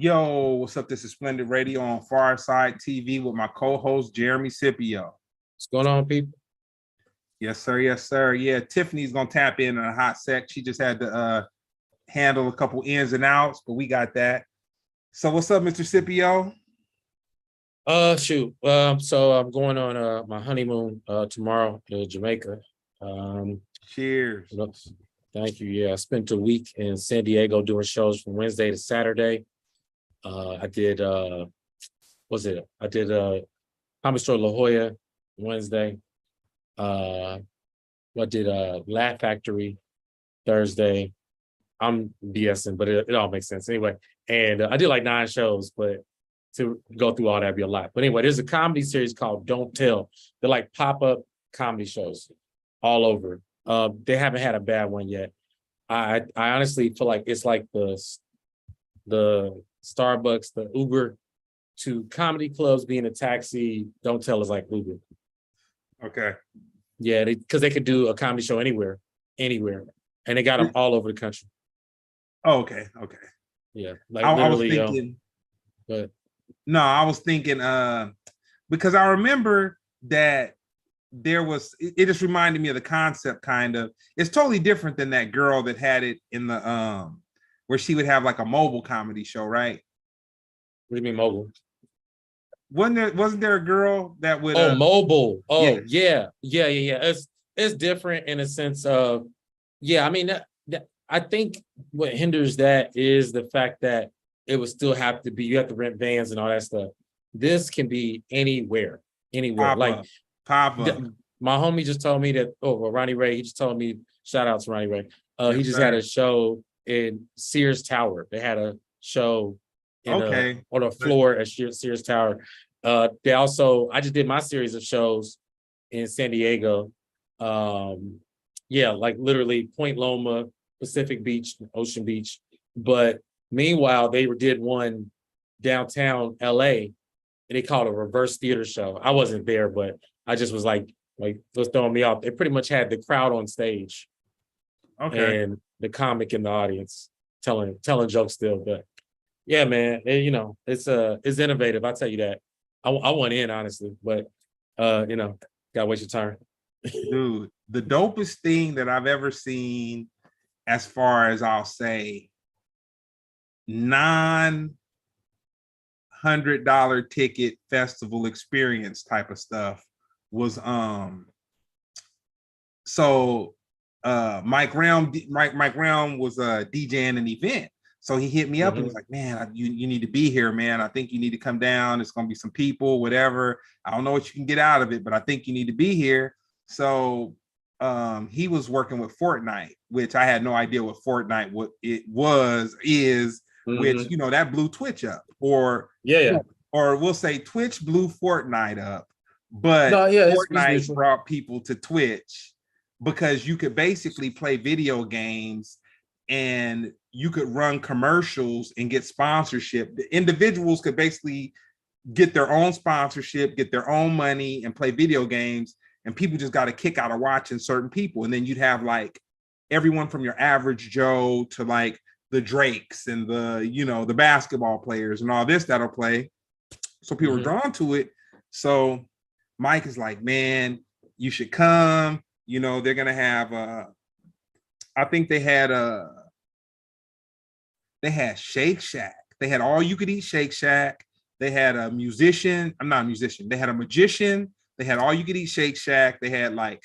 Yo, what's up? This is Splendid Radio on PharcydeTv with my co-host Jeremy Scipio. What's going on, people? Yes, sir. Yes, sir. Yeah, Tiffany's gonna tap in a hot sec. She just had to handle a couple ins and outs, but we got that. So, what's up, Mr. Scipio? Shoot. So I'm going on my honeymoon tomorrow to Jamaica. Cheers. Thank you. Yeah, I spent a week in San Diego doing shows from Wednesday to Saturday. I did I did Comedy Store La Jolla Wednesday. I did Laugh Factory Thursday. I'm BSing, but it all makes sense anyway. And I did like 9 shows, but to go through all that'd be a lot. But anyway, there's a comedy series called Don't Tell. They're like pop-up comedy shows all over. They haven't had a bad one yet. I honestly feel like it's like the Starbucks, the Uber to comedy clubs being a taxi. Don't Tell is like Uber. Okay. Yeah, because they could do a comedy show anywhere, and they got them all over the country. Oh, okay. Okay. Yeah, like I literally. was thinking. But No, I was thinking because I remember that there was it just reminded me of the concept kind of. It's totally different than that girl that had it in the where she would have like a mobile comedy show, right? what do you mean mobile? Wasn't there a girl that would Mobile. Oh, yeah. yeah. It's different in a sense of, yeah, I mean I think what hinders that is the fact that it would still have to be, you have to rent vans and all that stuff. This can be anywhere. Pop up. My homie just told me that, Ronnie Ray, he just told me, shout out to Ronnie Ray. He just had a show in Sears Tower. They had a show on a floor at Sears Tower. I just did my series of shows in San Diego. Like literally Point Loma, Pacific Beach, Ocean Beach. But meanwhile, they did one downtown LA, and they called it a reverse theater show. I wasn't there, but I just was like was throwing me off. They pretty much had the crowd on stage, and the comic in the audience telling jokes still. But yeah, man, it's innovative. I'll tell you that. I want in, honestly, but gotta wait your turn. Dude, the dopest thing that I've ever seen, as far as I'll say, $900 ticket festival experience type of stuff was Mike Brown was DJing an event. So he hit me up and was like, man, you need to be here, man. I think you need to come down. It's going to be some people, whatever. I don't know what you can get out of it, but I think you need to be here. So he was working with Fortnite, which I had no idea what Fortnite, what it is, which, that blew Twitch up. Or we'll say Twitch blew Fortnite up. But Fortnite brought people to Twitch because you could basically play video games and you could run commercials and get sponsorship. The individuals could basically get their own sponsorship, get their own money, and play video games. And people just got a kick out of watching certain people. And then you'd have like everyone from your average Joe to like the Drakes and the basketball players and all this that'll play. So people are drawn to it. So Mike is like, man, you should come. They're gonna have I think they had Shake Shack. They had all you could eat Shake Shack. They had a musician. I'm not a musician. They had a magician. They had all you could eat Shake Shack. They had like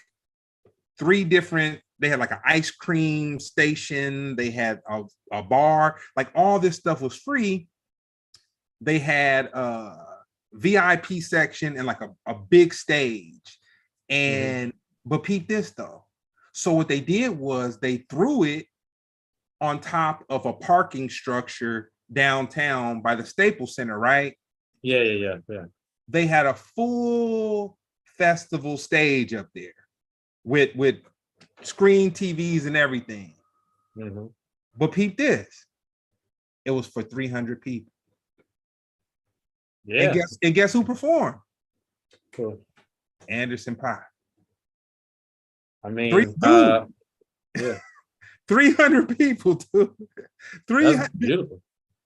3 different. They had like an ice cream station. They had a bar. Like all this stuff was free. They had a VIP section and like a big stage. And but peep this though. So what they did was they threw it on top of a parking structure downtown by the Staples Center, right? Yeah. They had a full festival stage up there with screen TVs and everything. But peep this. It was for 300 people. Yeah. And guess who performed? Cool. Anderson .Paak. I mean, yeah. 300 people, dude. 300. Beautiful.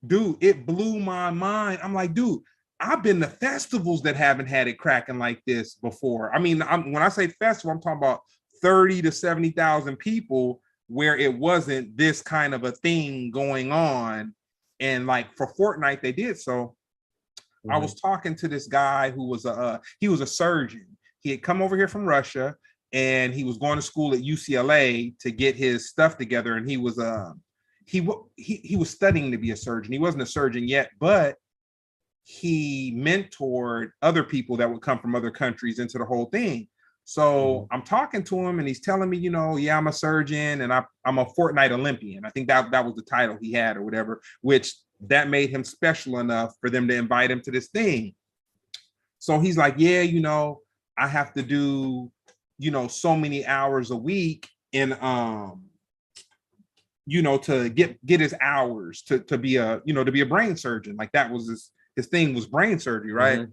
dude, it blew my mind. I'm like, dude, I've been to festivals that haven't had it cracking like this before. I mean, when I say festival, I'm talking about 30 to 70,000 people where it wasn't this kind of a thing going on. And like for Fortnite, they did. So I was talking to this guy who was he was a surgeon. He had come over here from Russia and he was going to school at UCLA to get his stuff together. And he was he was studying to be a surgeon. He wasn't a surgeon yet, but he mentored other people that would come from other countries into the whole thing. So I'm talking to him and he's telling me, you know, yeah, I'm a surgeon and I'm a Fortnite Olympian. I think that was the title he had or whatever, which that made him special enough for them to invite him to this thing. So he's like, yeah, you know, I have to do, you know, so many hours a week in you know, to get his hours to be a, you know, to be a brain surgeon. Like that was his thing was brain surgery, right?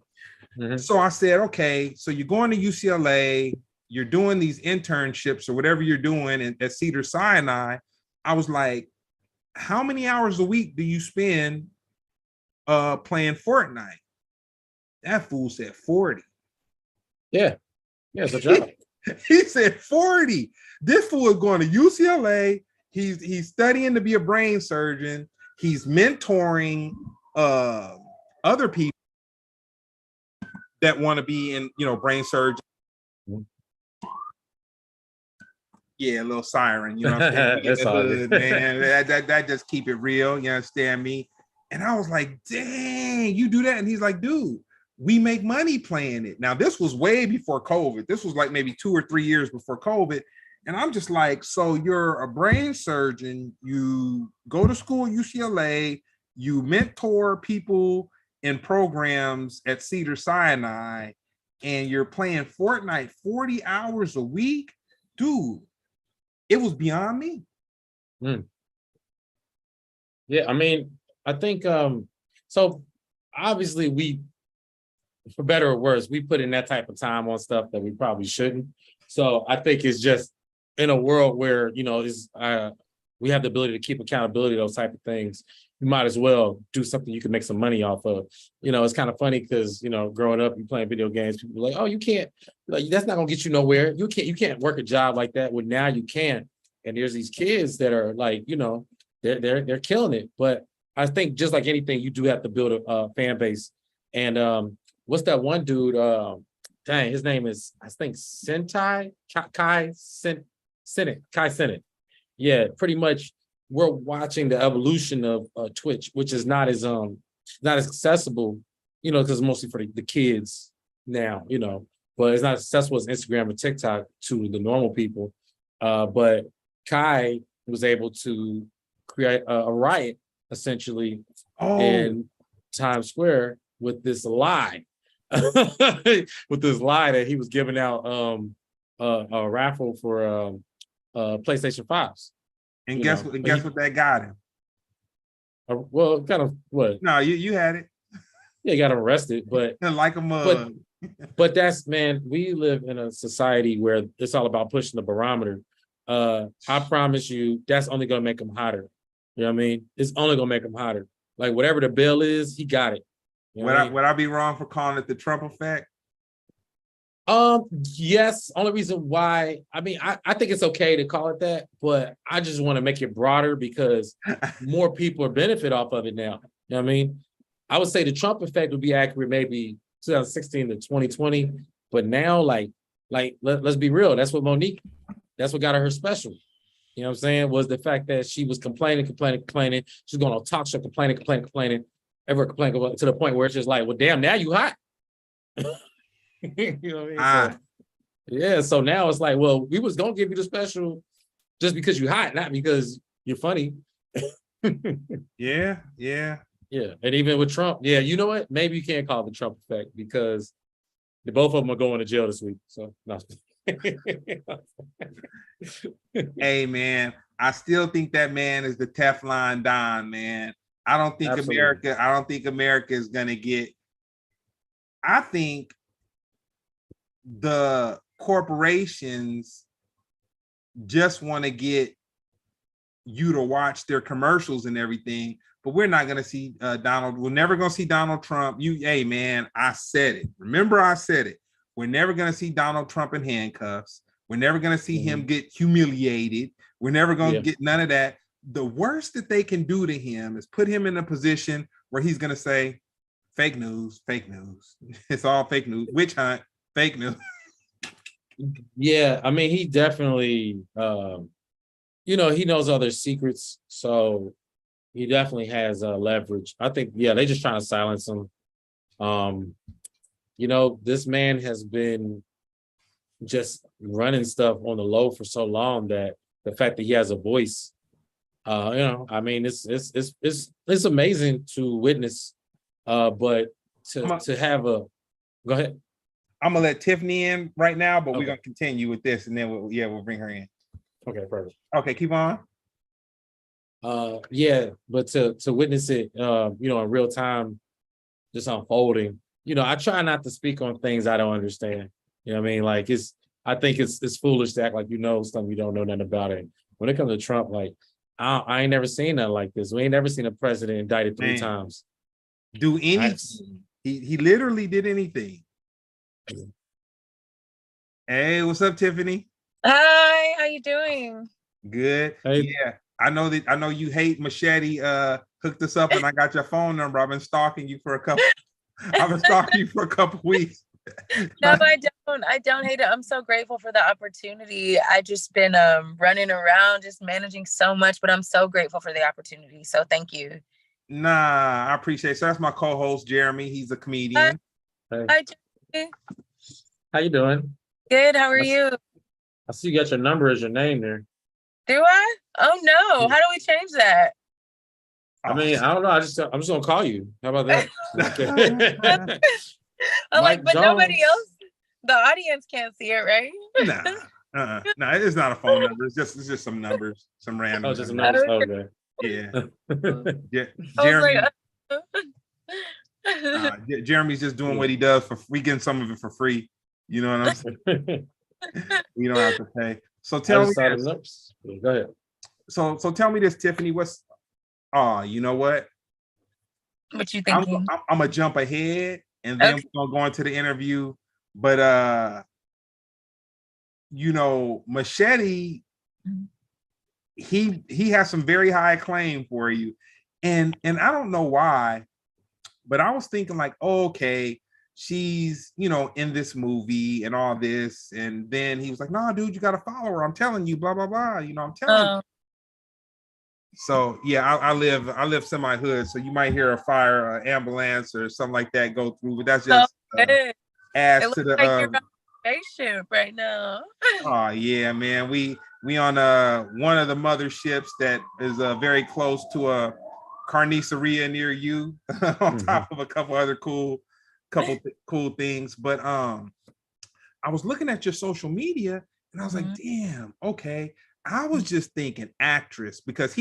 So I said, okay, so you're going to UCLA, you're doing these internships or whatever you're doing at Cedars-Sinai. I was like, how many hours a week do you spend playing Fortnite? That fool said 40. Yeah, it's a job. He said 40. This fool is going to UCLA. He's studying to be a brain surgeon. He's mentoring other people that want to be in, you know, brain surgery. Yeah, a little siren, you know what I'm saying? Hood, man. That just keep it real, you understand me? And I was like, dang, you do that? And he's like, dude, we make money playing it. Now, this was way before COVID. This was like maybe 2 or 3 years before COVID. And I'm just like, so you're a brain surgeon, you go to school at UCLA, you mentor people in programs at Cedars-Sinai, and you're playing Fortnite 40 hours a week, dude, it was beyond me. Yeah, I mean, I think so obviously we, for better or worse, we put in that type of time on stuff that we probably shouldn't. So I think it's just in a world where, you know, is we have the ability to keep accountability, those type of things. You might as well do something you can make some money off of. You know, it's kind of funny because, you know, growing up and playing video games, people are like, oh, you can't, like, that's not gonna get you nowhere. You can't work a job like that. Well, now you can. And there's these kids that are like, you know, they're killing it. But I think just like anything, you do have to build a fan base. And what's that one dude? Dang, his name is, I think, Kai Cenat. Yeah, pretty much. We're watching the evolution of Twitch, which is not as accessible, you know, because mostly for the kids now, you know, but it's not as accessible as Instagram or TikTok to the normal people. But Kai was able to create a riot essentially in Times Square with this lie, that he was giving out a raffle for PlayStation 5s. And guess what that got him? Well, kind of what? No, you had it. Yeah, he got him arrested, but like a mug. But that's, man, we live in a society where it's all about pushing the barometer. I promise you, that's only gonna make him hotter. You know what I mean? It's only gonna make him hotter. Like whatever the bill is, he got it. You know would I be wrong for calling it the Trump effect? Yes. Only reason why, I mean, I think it's okay to call it that, but I just want to make it broader because more people are benefit off of it now. You know what I mean? I would say the Trump effect would be accurate maybe 2016 to 2020, but now, let's be real. That's what got her special. You know what I'm saying? Was the fact that she was complaining. She's going on talk show, complaining, ever complaining to the point where it's just like, well, damn, now you hot. You know what I mean? So, yeah, so now it's like, well, we was gonna give you the special just because you hot, not because you're funny. Yeah. And even with Trump, yeah, you know what? Maybe you can't call it the Trump effect because both of them are going to jail this week. So no. Hey man, I still think that man is the Teflon Don, man. I don't think America is gonna get. I think the corporations just want to get you to watch their commercials and everything, but we're not going to see Donald. We're never going to see Donald Trump. Hey, man, I said it. Remember, I said it. We're never going to see Donald Trump in handcuffs. We're never going to see him get humiliated. We're never going to get none of that. The worst that they can do to him is put him in a position where he's going to say, fake news, fake news. It's all fake news. Witch hunt, fake news. Yeah, I mean, he definitely, he knows other secrets. So he definitely has leverage. I think, they're just trying to silence him. This man has been just running stuff on the low for so long that the fact that he has a voice, I mean, it's amazing to witness, but to have go ahead. I'm gonna let Tiffany in right now, but we're gonna continue with this, and then we'll bring her in. Okay, perfect. Okay, keep on. But to witness it, in real time, just unfolding. I try not to speak on things I don't understand. You know what I mean? Like I think it's foolish to act like you know something you don't know nothing about it. When it comes to Trump, like I ain't never seen nothing like this. We ain't never seen a president indicted 3 times. Do anything. He literally did anything. Hey, what's up, Tiffany? Hi, how you doing? Good. Hey. Yeah, I know you hate Machete. Hooked us up, and I got your phone number. I've been stalking you for a couple. I've been stalking you for a couple weeks. No, I don't hate it. I'm so grateful for the opportunity. I just been running around, just managing so much, but I'm so grateful for the opportunity. So thank you. Nah, I appreciate it. So that's my co-host, Jeremy. He's a comedian. Hi, Jeremy. How you doing? Good. How are you? I see you got your number as your name there. Do I? Oh no. How do we change that? I mean, I don't know. I'm just gonna call you. How about that? I'm like, but Jones. Nobody else, the audience can't see it, right? Nah, it's not a phone number. It's just some numbers, some random. Oh, just some numbers. Okay. Yeah. Jeremy. Jeremy's just doing what he does for. We getting some of it for free. You know what I'm saying? We don't have to pay. So tell me this. Go ahead. So tell me this, Tiffany. You know what? What you thinking? I'm gonna jump ahead and then we're gonna go into the interview. But Machete, he has some very high acclaim for you. And I don't know why, but I was thinking like, okay, she's, in this movie and all this. And then he was like, no, dude, you got to follow her. I'm telling you, blah, blah, blah. I'm telling you. So yeah, I live semi-hood. So you might hear a fire, ambulance or something like that go through, but that's just adds to the you're on a spaceship right now. Oh yeah, man. We on one of the motherships that is very close to a carniceria near you, on top of a couple other cool things. But I was looking at your social media and I was like, damn, okay. I was just thinking actress, because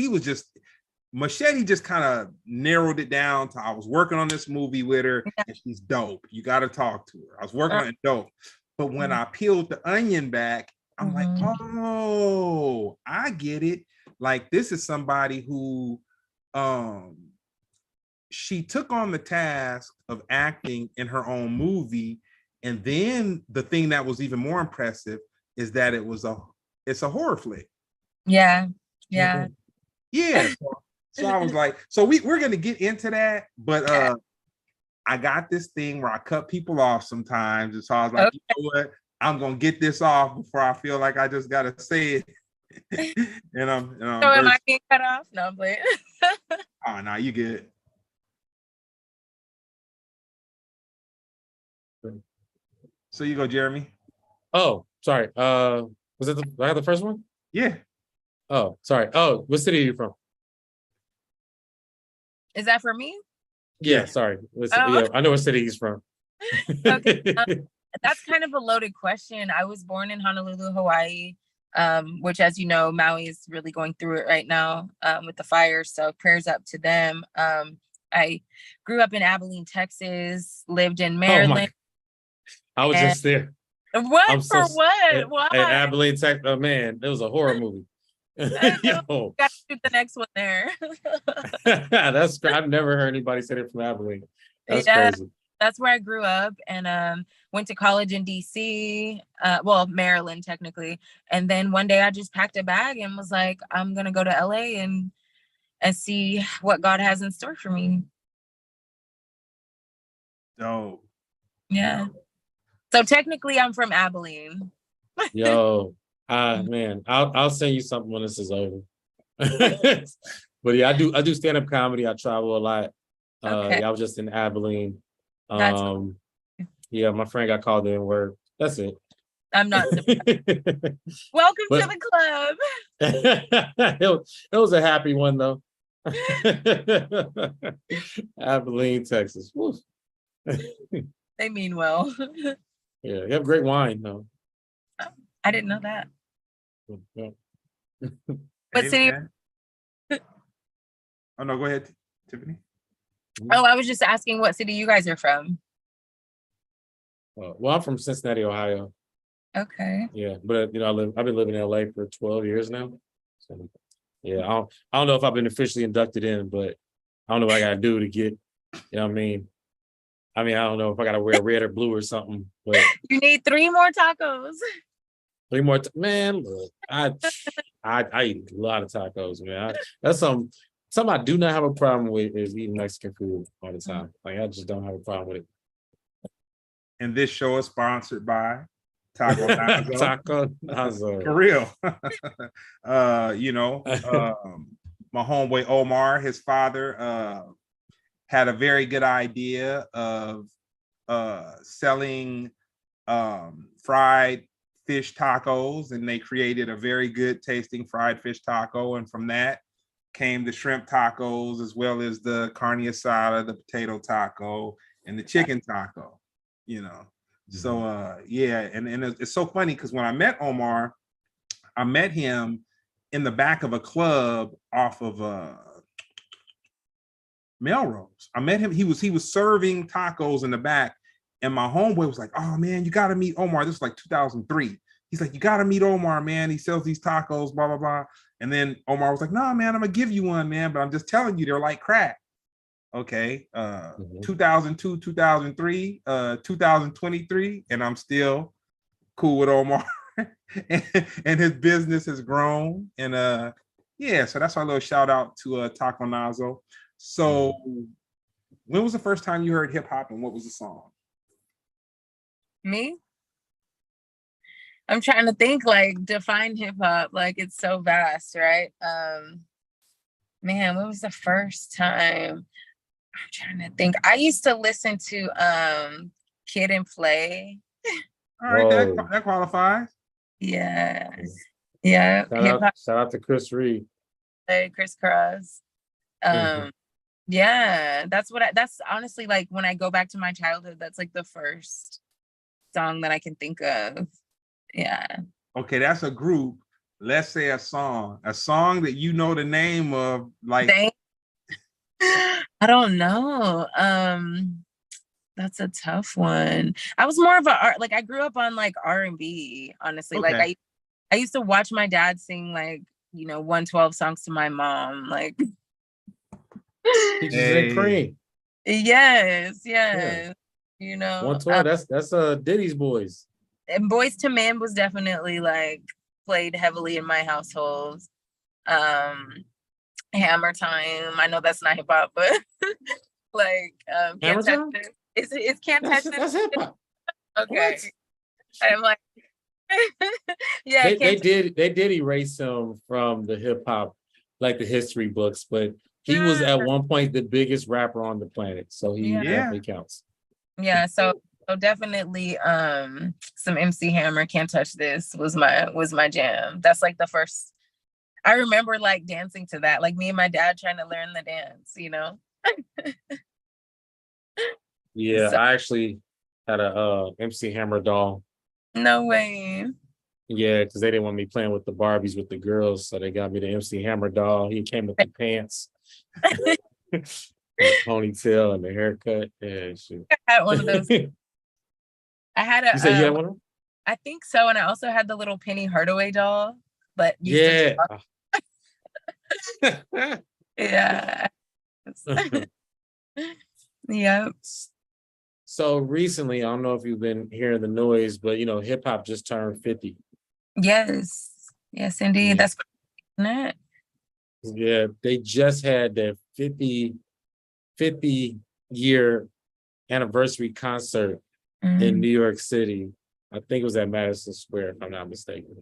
Machete just kind of narrowed it down to, I was working on this movie with her and she's dope. You got to talk to her. I was working on it, dope. But when I peeled the onion back, I'm like, oh, I get it. Like, this is somebody who she took on the task of acting in her own movie. And then the thing that was even more impressive is that it's a horror flick. Yeah. So I was like, so we're gonna get into that, but I got this thing where I cut people off sometimes, and so I was like, you know what, I'm gonna get this off before I feel like I just gotta say it. and I'm so am I being cut off? No, I'm playing. Oh no, you good. So you go, Jeremy. Oh, sorry. Was it I had the first one? Yeah. Oh, sorry. Oh, what city are you from? Is that for me? Yeah, sorry. Yeah, I know what city he's from. Okay. That's kind of a loaded question. I was born in Honolulu, Hawaii, which, as you know, Maui is really going through it right now with the fire. So prayers up to them. I grew up in Abilene, Texas, lived in Maryland. I was just there. What? Why? Abilene, Texas. Oh man, it was a horror movie. I know. Yo, Got to shoot the next one there. that's I've never heard anybody say it from Abilene. That's Yeah, crazy. that's where I grew up, and went to college in DC, well, Maryland technically. And then one day I just packed a bag and was like, I'm gonna go to LA and see what God has in store for me. Dope. Yeah. So technically I'm from Abilene. Yo, man, I'll send you something when this is over. But yeah, I do stand-up comedy. I travel a lot. Okay. Yeah, I was just in Abilene. That's cool. Yeah, my friend got called in work. That's it. I'm not surprised. Welcome to the club. It was a happy one though. Abilene, Texas. Woo. They mean well. Yeah, you have great wine though. I didn't know that. Yeah. What city? Man. Oh no, go ahead, Tiffany. Oh, I was just asking what city you guys are from. Well, I'm from Cincinnati, Ohio. Okay. Yeah, but you know, I've been living in LA for 12 years now. So yeah, I don't know if I've been officially inducted in, but I don't know what I gotta do to get, you know what I mean? I don't know if I gotta wear red or blue or something, but You need 3 more tacos. 3 more, man. Look, I eat a lot of tacos, man. That's something I do not have a problem with is eating Mexican food all the time. Like I just don't have a problem with it. And this show is sponsored by Taco Nazo. Taco Nazo. For real. You know, my homeboy Omar, his father, had a very good idea of selling fried fish tacos, and they created a very good tasting fried fish taco. And from that came the shrimp tacos, as well as the carne asada, the potato taco, and the chicken taco, you know. So yeah, and it's so funny because when I met Omar, I met him in the back of a club off of Melrose. I met him, he was serving tacos in the back, and my homeboy was like, oh man, you gotta meet Omar. This was like 2003. He's like, you gotta meet Omar, man. He sells these tacos, blah, blah, blah. And then Omar was like, no, man, I'm gonna give you one, man, but I'm just telling you, they're like crack. Okay, 2002, 2003, 2023, and I'm still cool with Omar. and his business has grown. And yeah, so that's our little shout out to Taco Nazo. So when was the first time you heard hip hop, and what was the song? Me? I'm trying to think, like, define hip hop. Like, it's so vast, right? Man, when was the first time? I'm trying to think. I used to listen to Kid and Play. All right, that qualifies. Yeah. Yeah. Shout out to Chris Reed. Chris Cross. Yeah, that's honestly, like, when I go back to my childhood, that's like the first song that I can think of. Yeah. Okay, that's a group. Let's say a song that you know the name of, like. I don't know. That's a tough one. I was more of I grew up on like R&B, honestly. Okay. Like I used to watch my dad sing, like, 112 songs to my mom, like. Hey. Cream. Yes. Yeah. 112, that's Diddy's Boys. And Boys to Men was definitely like played heavily in my household. Hammer Time. I know that's not hip hop, but like Hammer Time? It's Can't Touch This. That's hip hop. Okay. I'm like, yeah. They did erase him from the hip hop, like the history books, but he was at one point the biggest rapper on the planet, so he definitely counts. Yeah, so definitely some MC Hammer, Can't Touch This was my jam. That's like the first. I remember like dancing to that, like me and my dad trying to learn the dance, Yeah, so, I actually had a MC Hammer doll. No way. Yeah, because they didn't want me playing with the Barbies with the girls, so they got me the MC Hammer doll. He came with the pants, the ponytail, and the haircut. Yeah, shit. I had one of those. I had a. You said you had one? I think so, and I also had the little Penny Hardaway doll. But Yeah. Yep. So recently, I don't know if you've been hearing the noise, but hip hop just turned 50. Yes. Yes, indeed. Yeah. That's crazy, isn't it? Yeah, they just had their 50-year anniversary concert in New York City. I think it was at Madison Square, if I'm not mistaken.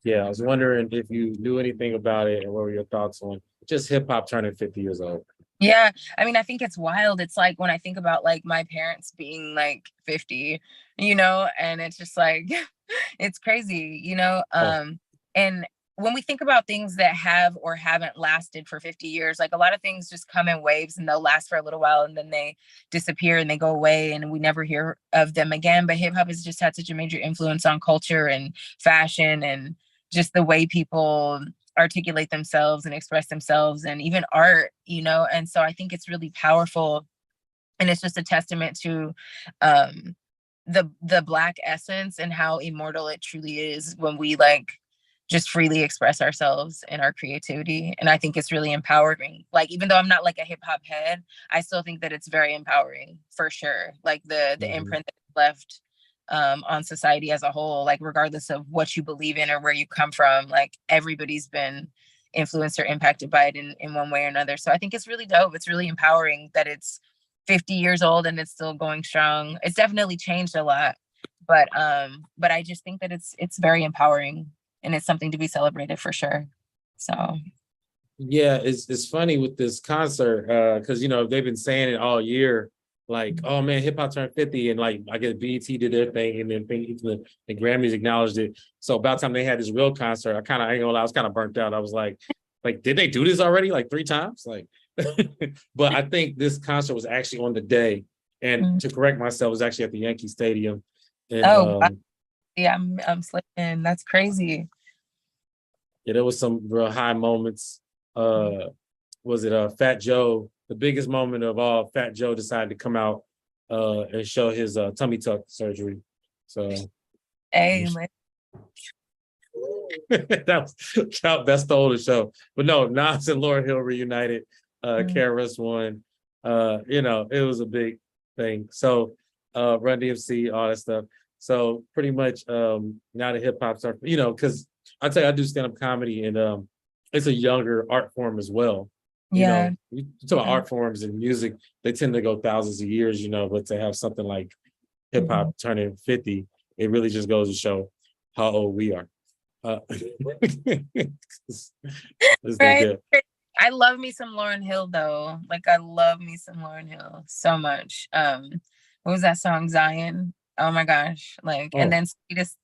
Yeah, I was wondering if you knew anything about it and what were your thoughts on just hip hop turning 50 years old. Yeah, I mean, I think it's wild. It's like when I think about like my parents being like 50, and it's just like it's crazy, and when we think about things that have or haven't lasted for 50 years, like a lot of things just come in waves and they'll last for a little while and then they disappear and they go away and we never hear of them again. But hip hop has just had such a major influence on culture and fashion and just the way people articulate themselves and express themselves and even art, and so I think it's really powerful, and it's just a testament to the Black essence and how immortal it truly is when we like just freely express ourselves and our creativity. And I think it's really empowering. Like, even though I'm not like a hip hop head, I still think that it's very empowering for sure. Like the imprint that it left on society as a whole, like regardless of what you believe in or where you come from, like everybody's been influenced or impacted by it in one way or another. So I think it's really dope. It's really empowering that it's 50 years old and it's still going strong. It's definitely changed a lot, but I just think that it's very empowering and it's something to be celebrated for sure. So yeah, it's funny with this concert because they've been saying it all year. Like, oh man, hip hop turned 50, and like I guess BET did their thing, and then the Grammys acknowledged it. So about the time they had this real concert, I ain't gonna lie, I was kind of burnt out. I was like, did they do this already like 3 times? Like, but I think this concert was actually on the day, and to correct myself, it was actually at the Yankee Stadium. And, yeah, I'm slipping. That's crazy. Yeah, there was some real high moments. Was it Fat Joe? The biggest moment of all, Fat Joe decided to come out and show his tummy tuck surgery. So, hey, that's the whole show. But no, Nas and Lauryn Hill reunited. KRS One. It was a big thing. So, Run DMC, all that stuff. So pretty much now the hip hop stuff, because I tell you, I do stand-up comedy and it's a younger art form as well. Yeah. You talk about art forms and music, they tend to go thousands of years, but to have something like hip hop turning 50, it really just goes to show how old we are. Right. I love me some Lauryn Hill though. Like I love me some Lauryn Hill so much. What was that song, Zion? Oh my gosh. And then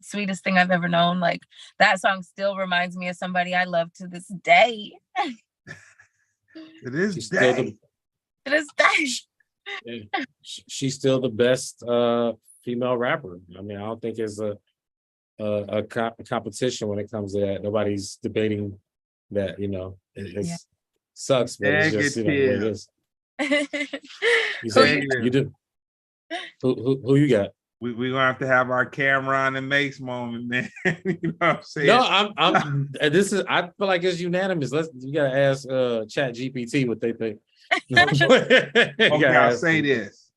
sweetest thing I've ever known. Like that song still reminds me of somebody I love to this day. To this day. She's still the best female rapper. I mean, I don't think it's a competition when it comes to that. Nobody's debating that. It sucks, but it's just what it is. You do. Who you got? We're gonna have to have our Cameron and Mace moment, man. You know what I'm saying? No, I'm I feel like it's unanimous. You gotta ask Chat GPT what they think. Okay, I'll say this.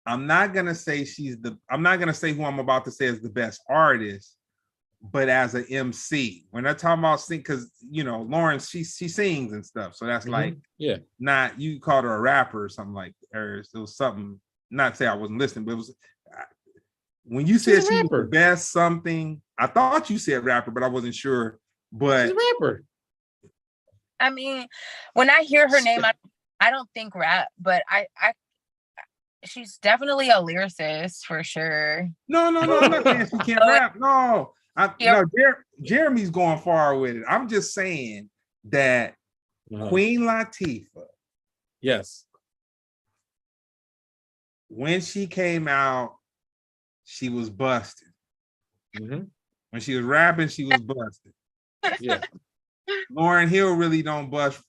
I'm not gonna say who I'm about to say is the best artist, but as an MC, when they're talking about sing, because Lauren, she sings and stuff. So that's not, you called her a rapper or something like, or it was something. Not say I wasn't listening, but it was when you said she was the best something. I thought you said rapper, but I wasn't sure. But she's a rapper. I mean, when I hear her name, I don't think rap, but she's definitely a lyricist for sure. No, I'm not saying she can't rap. No, Jeremy's going far with it. I'm just saying that Queen Latifah. Yes. When she came out, she was busted. When she was rapping, she was busted. Yeah. Lauryn Hill really don't bust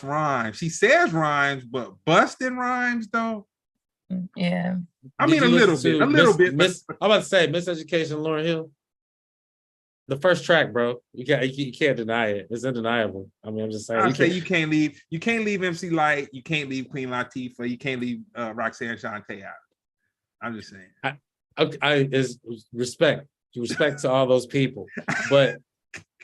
rhymes. She says rhymes, but busting rhymes though. Yeah. I mean a little bit. I'm about to say Miseducation Lauryn Hill. The first track, bro. You can't deny it. It's undeniable. I mean, I'm just saying. You can't leave MC Light. You can't leave Queen Latifah. You can't leave Roxanne Shante out. I'm just saying. I is respect to all those people, but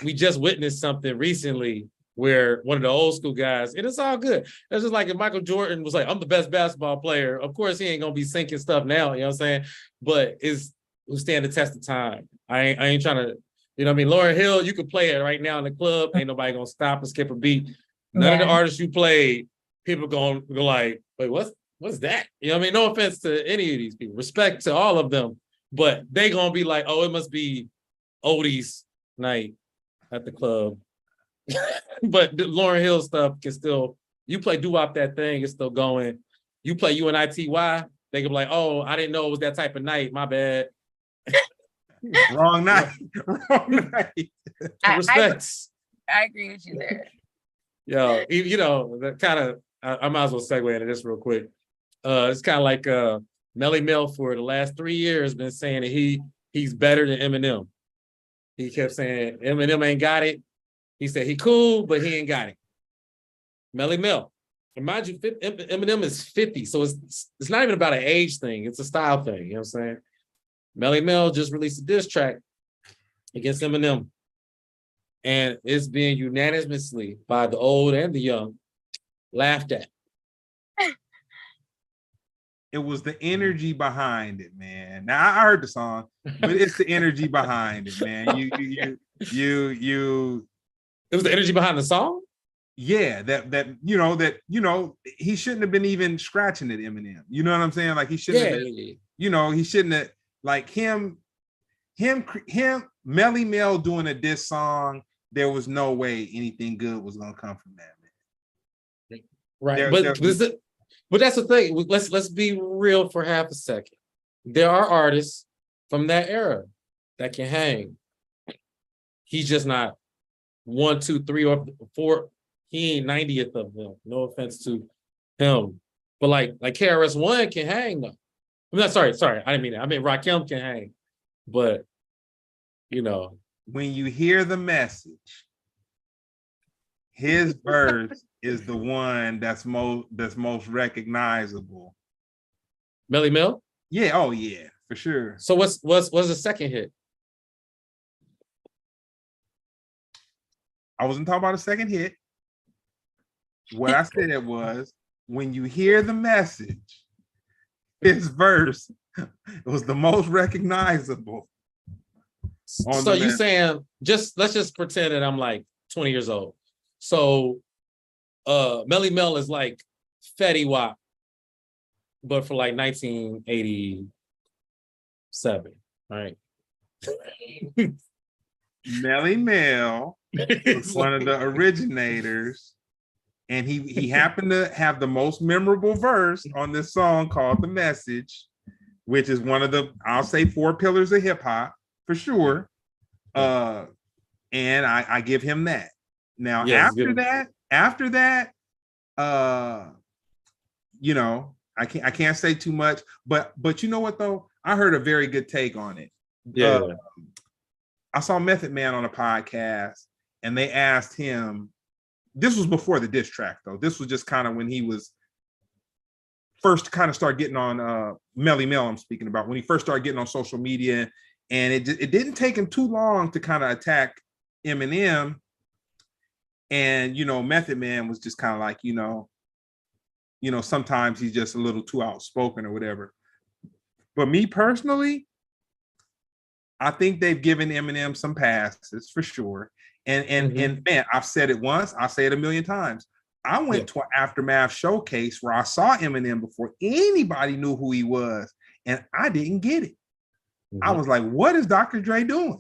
we just witnessed something recently where one of the old school guys, and it's all good. It's just like if Michael Jordan was like, I'm the best basketball player. Of course, he ain't gonna be sinking stuff now, you know what I'm saying? But will stand the test of time. I ain't trying to, you know what I mean? Lauryn Hill, you could play it right now in the club. Ain't nobody gonna stop and skip a beat. None of the artists you played, people gonna go like, wait, what's that? You know what I mean? No offense to any of these people. Respect to all of them. But they gonna be like, oh, it must be Odie's night at the club. But the Lauryn Hill stuff can still, you play doo-wop that thing, it's still going. You play UNITY, they can be like, oh, I didn't know it was that type of night, my bad. Wrong night. Wrong night. Respects. I agree with you there. Yo, you know, that kind of, I might as well segue into this real quick. It's kind of like Melly Mel for the last 3 years been saying that he's better than Eminem. He kept saying Eminem ain't got it. He said he cool, but he ain't got it. Melly Mel. And mind you, Eminem is 50, so it's not even about an age thing. It's a style thing, you know what I'm saying? Melly Mel just released a diss track against Eminem. And it's being unanimously by the old and the young laughed at. It was the energy behind it, man. Now I heard the song, but it's the energy behind it, man. You. It was the energy behind the song? Yeah, that he shouldn't have been even scratching at Eminem. You know what I'm saying? Like he shouldn't have been, he shouldn't have, like him, Melly Mel doing a diss song, there was no way anything good was gonna come from that, man. Right. But that's the thing. Let's be real for half a second. There are artists from that era that can hang. He's just not 1, 2, 3, or 4. He ain't 90th of them. No offense to him. But like KRS-One can hang though. I'm not sorry. I didn't mean that. I mean Rakim can hang. But when you hear the message, his verse is the one that's most recognizable. Melly Mel? Yeah, oh yeah, for sure. So what's the second hit? I wasn't talking about a second hit. What I said was, when you hear the message, his verse was the most recognizable. So you saying, let's just pretend that I'm like 20 years old. So Melly Mel is like Fetty Wap, but for like 1987, right? Melly Mel was one of the originators, and he happened to have the most memorable verse on this song called The Message, which is one of the, I'll say, 4 pillars of hip hop for sure. And I give him that. Now, after that, I can't say too much, but you know what though? I heard a very good take on it. Yeah. I saw Method Man on a podcast, and they asked him, this was before the diss track though. This was just kind of when he was first kind of start getting on Melly Mel, I'm speaking about, when he first started getting on social media, and it didn't take him too long to kind of attack Eminem. And, Method Man was just kind of like, sometimes he's just a little too outspoken or whatever. But me personally, I think they've given Eminem some passes for sure. And man, I've said it once, I'll say it a million times. I went to an Aftermath showcase where I saw Eminem before anybody knew who he was, and I didn't get it. I was like, what is Dr. Dre doing?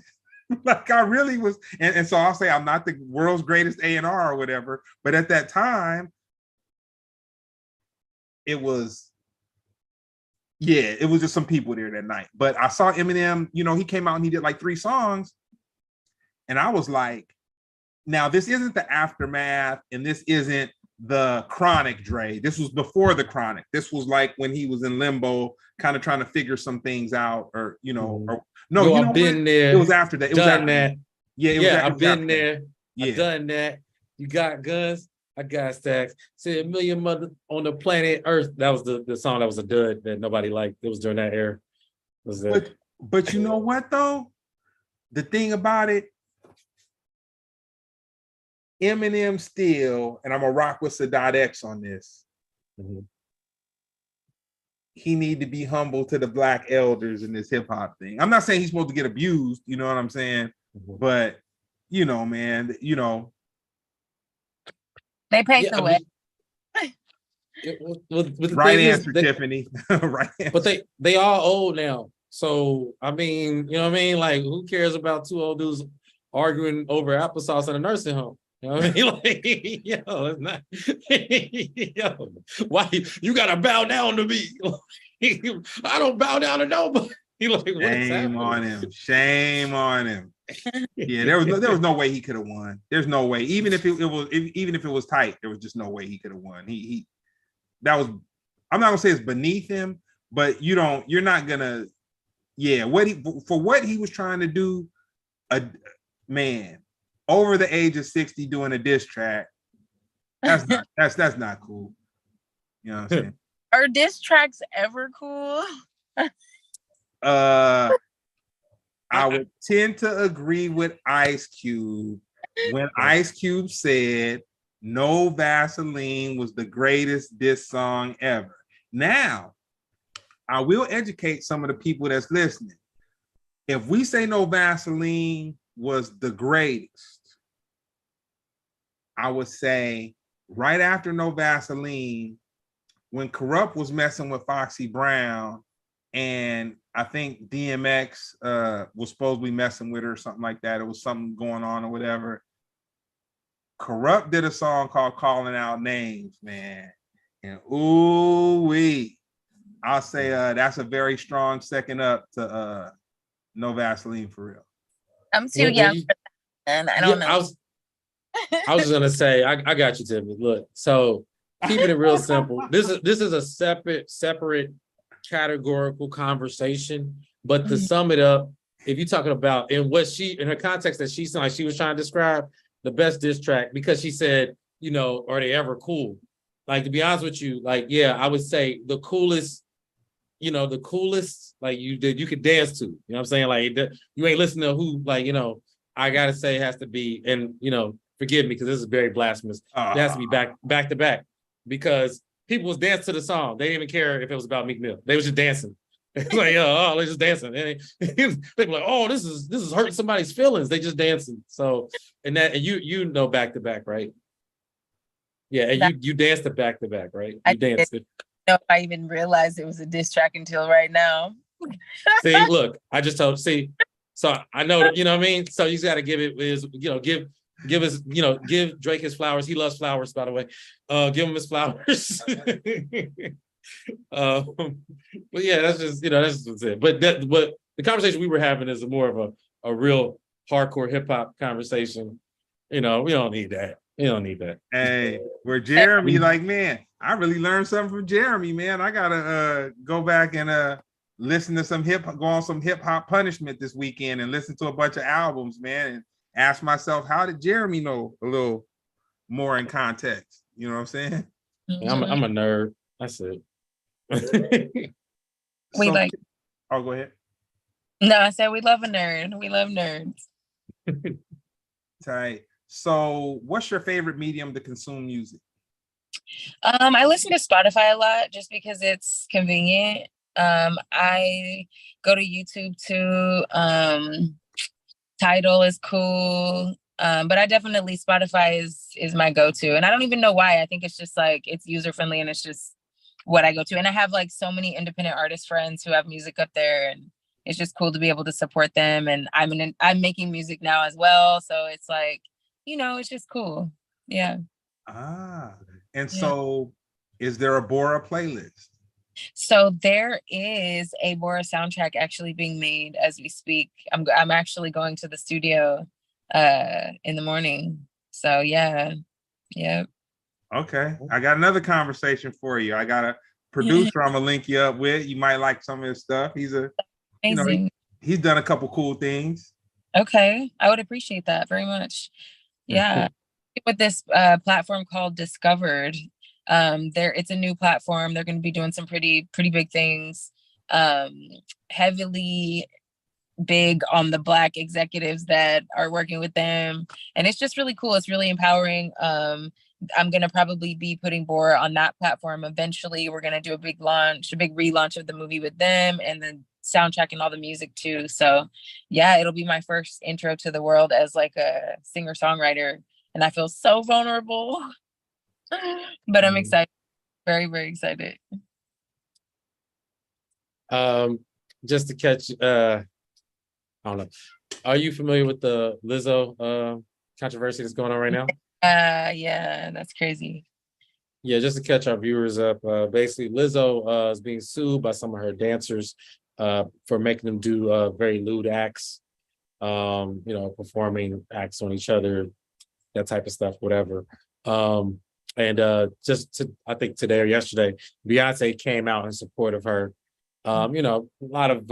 Like I really was, and so I'll say I'm not the world's greatest A&R or whatever, but at that time, it was just some people there that night. But I saw Eminem, he came out and he did like 3 songs, and I was like, now this isn't the Aftermath, and this isn't the Chronic Dre. This was before the Chronic. This was like when he was in limbo, kind of trying to figure some things out, or or no, I've been there. It was after that. It was after that. Yeah, Yeah, I've been there. Yeah. I've done that. You got guns, I got stacks. Said a million mother on the planet Earth. That was the song that was a dud that nobody liked. It was during that era. But you know what though? The thing about it, Eminem still, and I'm gonna rock with Sadat X on this. He need to be humble to the Black elders in this hip hop thing. I'm not saying he's supposed to get abused, you know what I'm saying? But you know, man, you know, they paved the way. Right answer, Tiffany. Right answer. But they all old now. So I mean, you know what I mean? Like, who cares about two old dudes arguing over applesauce in a nursing home? You know what I mean? Like, yo, it's not. Yo, why you gotta bow down to me? I don't bow down to nobody. Like, shame on him. Shame on him. Yeah, there was no way he could have won. There's no way. Even if it was tight, there was just no way he could have won. That was. I'm not gonna say it's beneath him, but you're not gonna. Yeah, what he was trying to do, man, over the age of 60 doing a diss track, that's not cool. You know what I'm saying? Are diss tracks ever cool? I would tend to agree with Ice Cube when Ice Cube said No Vaseline was the greatest diss song ever. Now, I will educate some of the people that's listening. If we say No Vaseline was the greatest, I would say right after No Vaseline, when Corrupt was messing with Foxy Brown, and I think DMX was supposed to be messing with her or something like that. It was something going on or whatever. Corrupt did a song called Calling Out Names, man. And ooh-wee. I'll say that's a very strong second up to No Vaseline for real. I'm too young for that, and I don't know. I was just gonna say, I got you, Tiffany. Look, so keeping it real simple. This is a separate categorical conversation. But to sum it up, if you're talking about in her context that she sounded like she was trying to describe the best diss track, because she said, you know, are they ever cool? Like, to be honest with you, like, yeah, I would say the coolest, like you could dance to, you know what I'm saying? Like, you ain't listening to who, like, you know, I gotta say it has to be, and, you know, forgive me because this is very blasphemous. It has to be back to back, because people was dancing to the song. They didn't even care if it was about Meek Mill. They was just dancing. It's like, oh, they're just dancing. And they were like, oh, this is hurting somebody's feelings. They just dancing. So, and you know back to back, right? Yeah, and you danced it back to back, right? You danced it. I don't know if I even realized it was a diss track until right now. See, look, I just told. See, so I know that, you know what I mean. So you got to give Drake his flowers. He loves flowers, by the way. Give him his flowers. But yeah, that's just it. But the conversation we were having is more of a real hardcore hip hop conversation. You know, we don't need that. You don't need that. Hey, where Jeremy, like, man, I really learned something from Jeremy, man. I gotta go back and listen to go on some hip hop punishment this weekend and listen to a bunch of albums, man, and ask myself, how did Jeremy know a little more in context? You know what I'm saying? I'm a nerd. That's it. Go ahead. No, I said we love a nerd. We love nerds. Tight. So what's your favorite medium to consume music? I listen to Spotify a lot just because it's convenient. I go to YouTube too. Tidal is cool. But I definitely, Spotify is my go-to. And I don't even know why. I think it's just like, it's user-friendly and it's just what I go to. And I have like so many independent artist friends who have music up there, and it's just cool to be able to support them. And I'm making music now as well. So it's like, you know, it's just cool. Yeah. So is there a Bora playlist? So there is a Bora soundtrack actually being made as we speak. I'm actually going to the studio in the morning. So yeah. Okay. I got another conversation for you. I got a producer I'm gonna link you up with. You might like some of his stuff. He's he's done a couple cool things. Okay, I would appreciate that very much. Yeah, with this platform called Discovered, it's a new platform. They're going to be doing some pretty big things. Heavily big on the Black executives that are working with them, and it's just really cool. It's really empowering. I'm going to probably be putting more on that platform eventually. We're going to do a big relaunch of the movie with them, and then soundtrack and all the music too. So yeah, it'll be my first intro to the world as like a singer-songwriter, and I feel so vulnerable. But I'm excited, very, very excited. Just to catch, I don't know. Are you familiar with the Lizzo controversy that's going on right now? Yeah, that's crazy. Yeah, just to catch our viewers up, basically Lizzo is being sued by some of her dancers for making them do very lewd acts, performing acts on each other, that type of stuff, whatever. I think today or yesterday, Beyonce came out in support of her. A lot of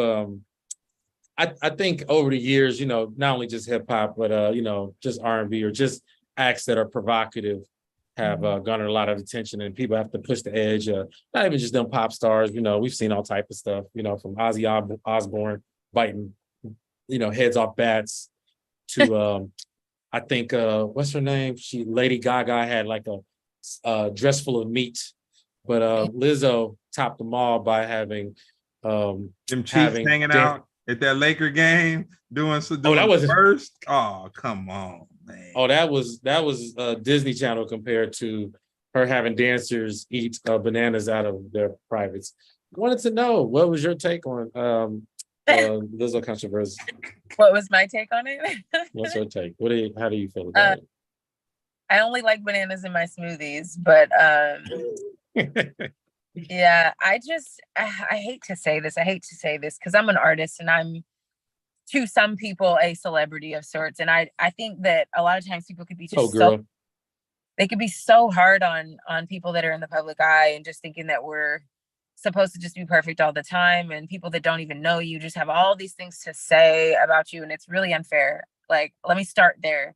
I think over the years, not only just hip hop, but just R&B or just acts that are provocative have garnered a lot of attention, and people have to push the edge. Not even just them pop stars, we've seen all type of stuff, from Ozzy Osbourne biting, heads off bats to I think what's her name? Lady Gaga had like a dress full of meat, but Lizzo topped them all by having them cheeks hanging out at that Laker game, doing that was first. Oh, come on, man. Oh, that was Disney Channel compared to her having dancers eat bananas out of their privates. I wanted to know, what was your take on Lizzo controversy? What was my take on it? What's your take? How do you feel about it? I only like bananas in my smoothies, but yeah, I hate to say this. Because I'm an artist and I'm, to some people, a celebrity of sorts. And I think that a lot of times people could be just they could be so hard on people that are in the public eye, and just thinking that we're supposed to just be perfect all the time, and people that don't even know you just have all these things to say about you, and it's really unfair. Like, let me start there.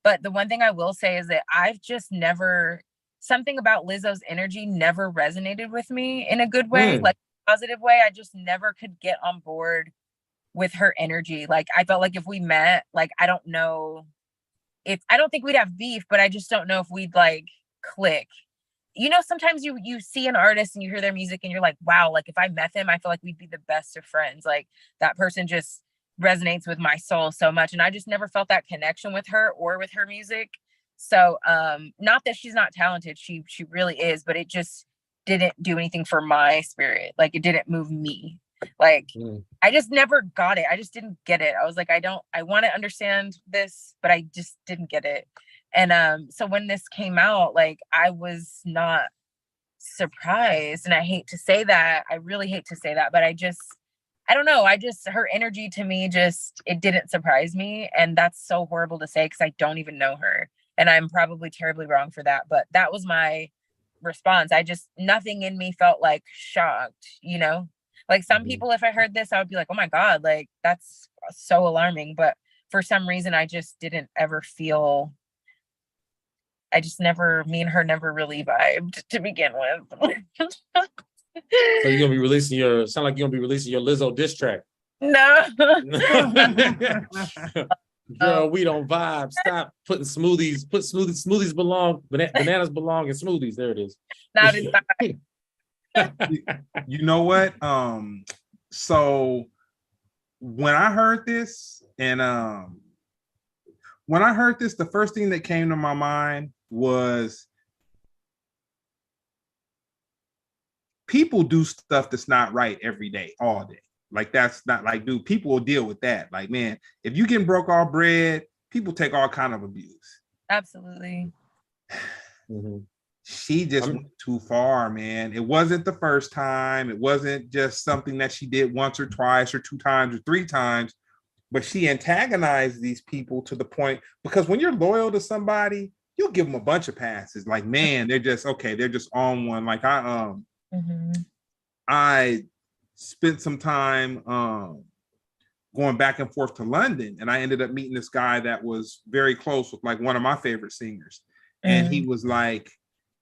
But the one thing I will say is that I've just something about Lizzo's energy never resonated with me in a good way, like a positive way. I just never could get on board with her energy. Like, I felt like if we met, like, I don't think we'd have beef, but I just don't know if we'd like click. Sometimes you see an artist and you hear their music and you're like, wow, like if I met them, I feel like we'd be the best of friends. Like, that person just resonates with my soul so much. And I just never felt that connection with her or with her music. So not that she's not talented, she really is, but it just didn't do anything for my spirit. Like, it didn't move me. Like, I just never got it. I just didn't get it. I was like, I want to understand this, but I just didn't get it. And so when this came out, like, I was not surprised. And I hate to say that. I really hate to say that, but I don't know. Her energy to me it didn't surprise me. And that's so horrible to say because I don't even know her. And I'm probably terribly wrong for that. But that was my response. Nothing in me felt like shocked, Like, some people, if I heard this, I would be like, oh my God, like, that's so alarming. But for some reason, I just didn't ever feel, me and her never really vibed to begin with. So you're gonna be releasing sound like you're gonna be releasing your Lizzo diss track. No. Girl, we don't vibe. Stop putting smoothies. Smoothies belong. Bananas belong in smoothies. There it is. Not in You know what? So when I heard this, the first thing that came to my mind was people do stuff that's not right every day, all day. Like, that's not like, dude, people will deal with that. Like, man, if you getting broke off bread, people take all kind of abuse. Absolutely. She just went too far, man. It wasn't the first time. It wasn't just something that she did once or twice or 2 times or 3 times, but she antagonized these people to the point, because when you're loyal to somebody, you'll give them a bunch of passes. Like, man, they're just on one. Like, I spent some time going back and forth to London, and I ended up meeting this guy that was very close with like one of my favorite singers. And he was like,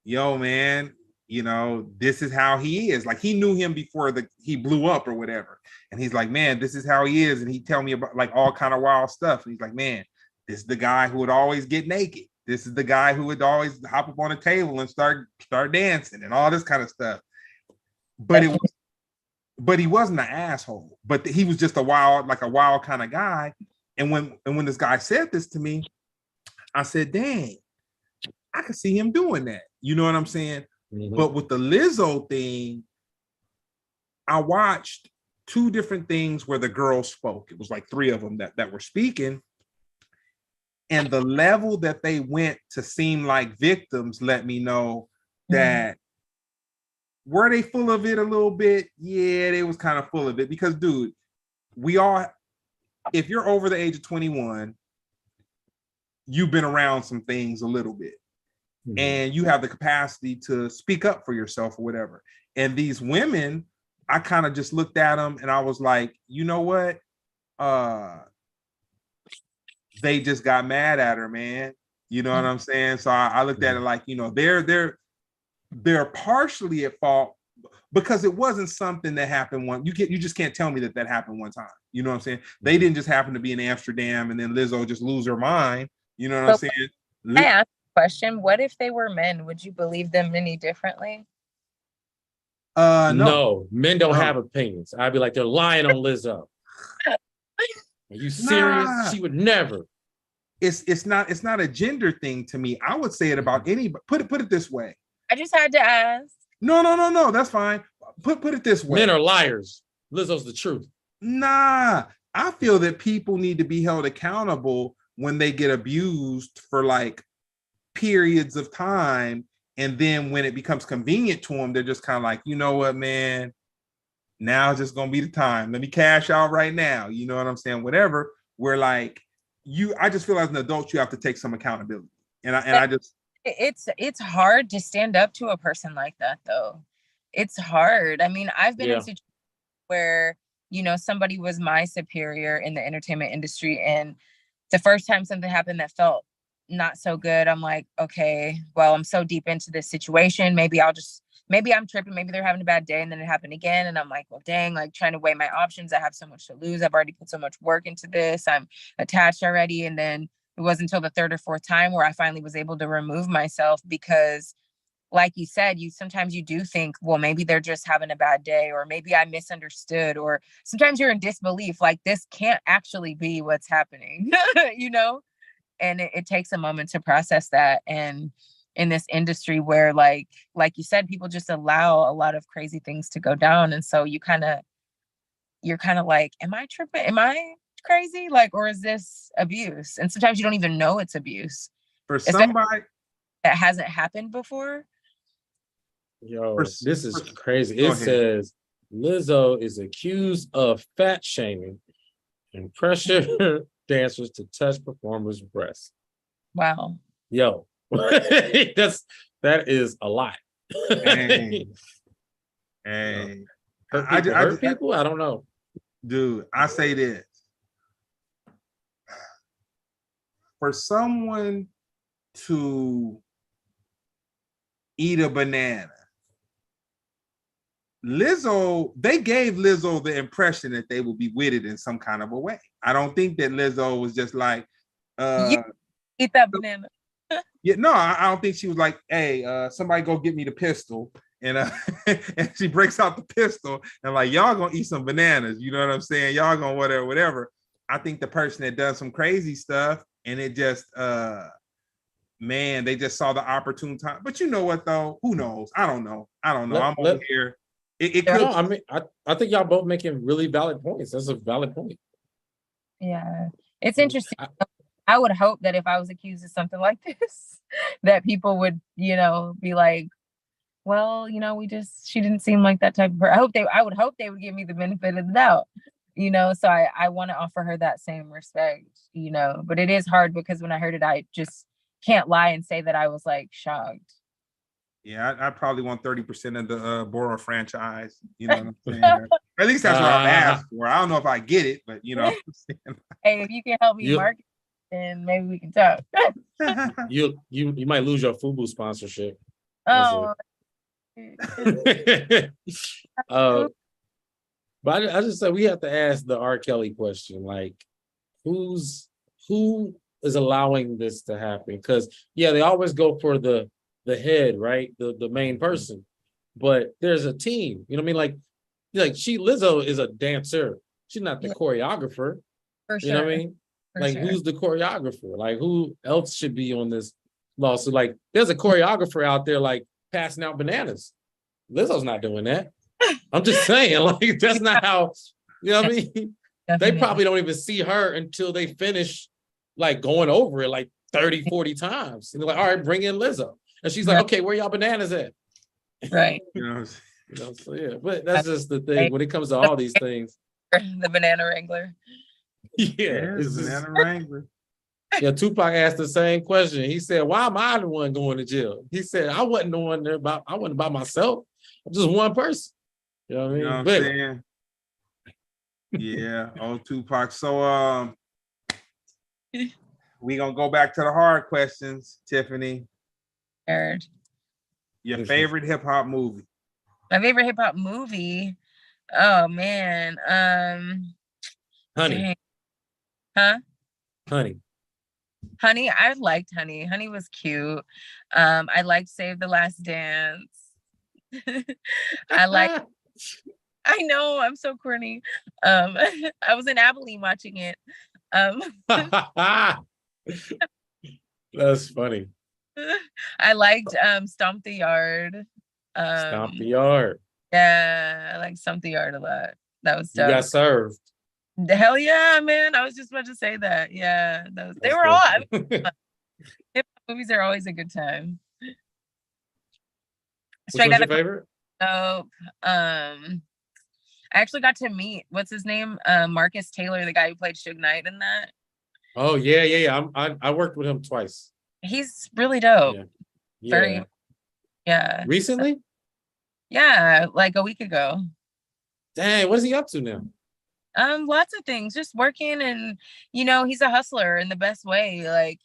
yo, man, you know, this is how he is. Like, he knew him before he blew up or whatever. And he's like, man, this is how he is. And he'd tell me about like all kind of wild stuff. And he's like, man, this is the guy who would always get naked. This is the guy who would always hop up on a table and start dancing and all this kind of stuff. But he wasn't an asshole, but he was just a wild kind of guy. And when this guy said this to me, I said, dang, I could see him doing that. You know what I'm saying? Mm-hmm. But with the Lizzo thing, I watched 2 different things where the girls spoke. It was like 3 of them that were speaking. And the level that they went to seem like victims let me know that were they full of it a little bit? Yeah, they was kind of full of it because, dude, if you're over the age of 21, you've been around some things a little bit. And you have the capacity to speak up for yourself or whatever. And these women, I kind of just looked at them and I was like, you know what? They just got mad at her, man. You know what I'm saying? So I looked at it like, you know, they're partially at fault because it wasn't something that happened you just can't tell me that happened one time. You know what I'm saying? They didn't just happen to be in Amsterdam and then Lizzo just lose her mind. You know what I'm saying? I asked a question. What if they were men? Would you believe them any differently? No, men don't have opinions. I'd be like, they're lying on Lizzo. Are you serious? Nah. She would never. It's not a gender thing to me. I would say it about anybody. Put it this way. I just had to ask. No. That's fine. Put it this way. Men are liars. Lizzo's the truth. Nah, I feel that people need to be held accountable when they get abused for like periods of time. And then when it becomes convenient to them, they're just kind of like, you know what, man, now it's just going to be the time. Let me cash out right now. You know what I'm saying? Whatever. Where like I just feel as an adult, you have to take some accountability. It's hard to stand up to a person like that, though. It's hard. I mean, I've been in situations where, you know, somebody was my superior in the entertainment industry. And the first time something happened that felt not so good, I'm like, okay, well, I'm so deep into this situation. Maybe I'm tripping. Maybe they're having a bad day. And then it happened again. And I'm like, well, dang, like trying to weigh my options. I have so much to lose. I've already put so much work into this. I'm attached already. And then it wasn't until the 3rd or 4th time where I finally was able to remove myself because, like you said, sometimes you do think, well, maybe they're just having a bad day, or maybe I misunderstood, or sometimes you're in disbelief, like this can't actually be what's happening, you know? And it takes a moment to process that. And in this industry where like you said, people just allow a lot of crazy things to go down. And so you're kind of like, am I tripping? Am I crazy? Like, or is this abuse? And sometimes you don't even know it's abuse. For somebody that hasn't happened before. Yo, this is crazy. It says Lizzo is accused of fat shaming and pressure dancers to touch performers' breasts. Wow. Yo, that is a lot. Hey. Hurt people? I don't know. Dude, I say this. For someone to eat a banana, they gave Lizzo the impression that they would be with it in some kind of a way. I don't think that Lizzo was just like, you eat that banana. Yeah, no, I don't think she was like, hey, somebody go get me the pistol. And and she breaks out the pistol and like, y'all gonna eat some bananas. You know what I'm saying? Y'all gonna whatever. I think the person that does some crazy stuff and it just, man, they just saw the opportune time. But you know what though? Who knows? I don't know. I'm over here. It could. I mean, I think y'all both making really valid points. That's a valid point. Yeah, it's interesting. I would hope that if I was accused of something like this, that people would, you know, be like, well, you know, she didn't seem like that type of person. I would hope they would give me the benefit of the doubt, you know, so I want to offer her that same respect, you know, but it is hard because when I heard it, I just can't lie and say that I was like shocked. Yeah, I probably want 30% of the Bora franchise. You know what I'm saying? At least that's what I've asked for. I don't know if I get it, but you know. Hey, if you can help me market, then maybe we can talk. you might lose your FUBU sponsorship. Oh. But I just said we have to ask the R. Kelly question, like, who is allowing this to happen? Because they always go for the head, right? The main person, but there's a team. You know what I mean? Like Lizzo is a dancer. She's not the choreographer. For sure. You know what I mean? Who's the choreographer? Like, who else should be on this lawsuit? Like, there's a choreographer out there like passing out bananas. Lizzo's not doing that. I'm just saying, like, that's not how, you know what I mean? They probably don't even see her until they finish, like, going over it like 30, 40 times. And they're like, all right, bring in Lizzo. And she's like, okay, where y'all bananas at? Right. So yeah, but that's just the thing when it comes to all these things. The banana wrangler. Yeah, it's the banana wrangler. Yeah, Tupac asked the same question. He said, why am I the one going to jail? He said, I wasn't the one there I wasn't by myself. I'm just one person. You know what I mean? You know what I'm saying? Yeah, old Tupac. So we gonna go back to the hard questions, Tiffany. Heard. Your favorite hip hop movie? My favorite hip hop movie? Oh man. Honey. Dang. Huh? Honey, I liked Honey. Honey was cute. I liked Save the Last Dance. I know, I'm so corny. I was in Abilene watching it. That's funny. I liked Stomp the Yard. Stomp the Yard. Yeah, I like Stomp the Yard a lot. That was dope. You got served. Hell yeah, man. I was just about to say that. Yeah, they were all hip movies are always a good time. Which one's your favorite? Oh, I actually got to meet what's his name? Marcus Taylor, the guy who played Suge Knight in that. Oh yeah. I worked with him twice. He's really dope. Yeah. Recently? Yeah, like a week ago. Dang, what is he up to now? Lots of things, just working, and he's a hustler in the best way. Like,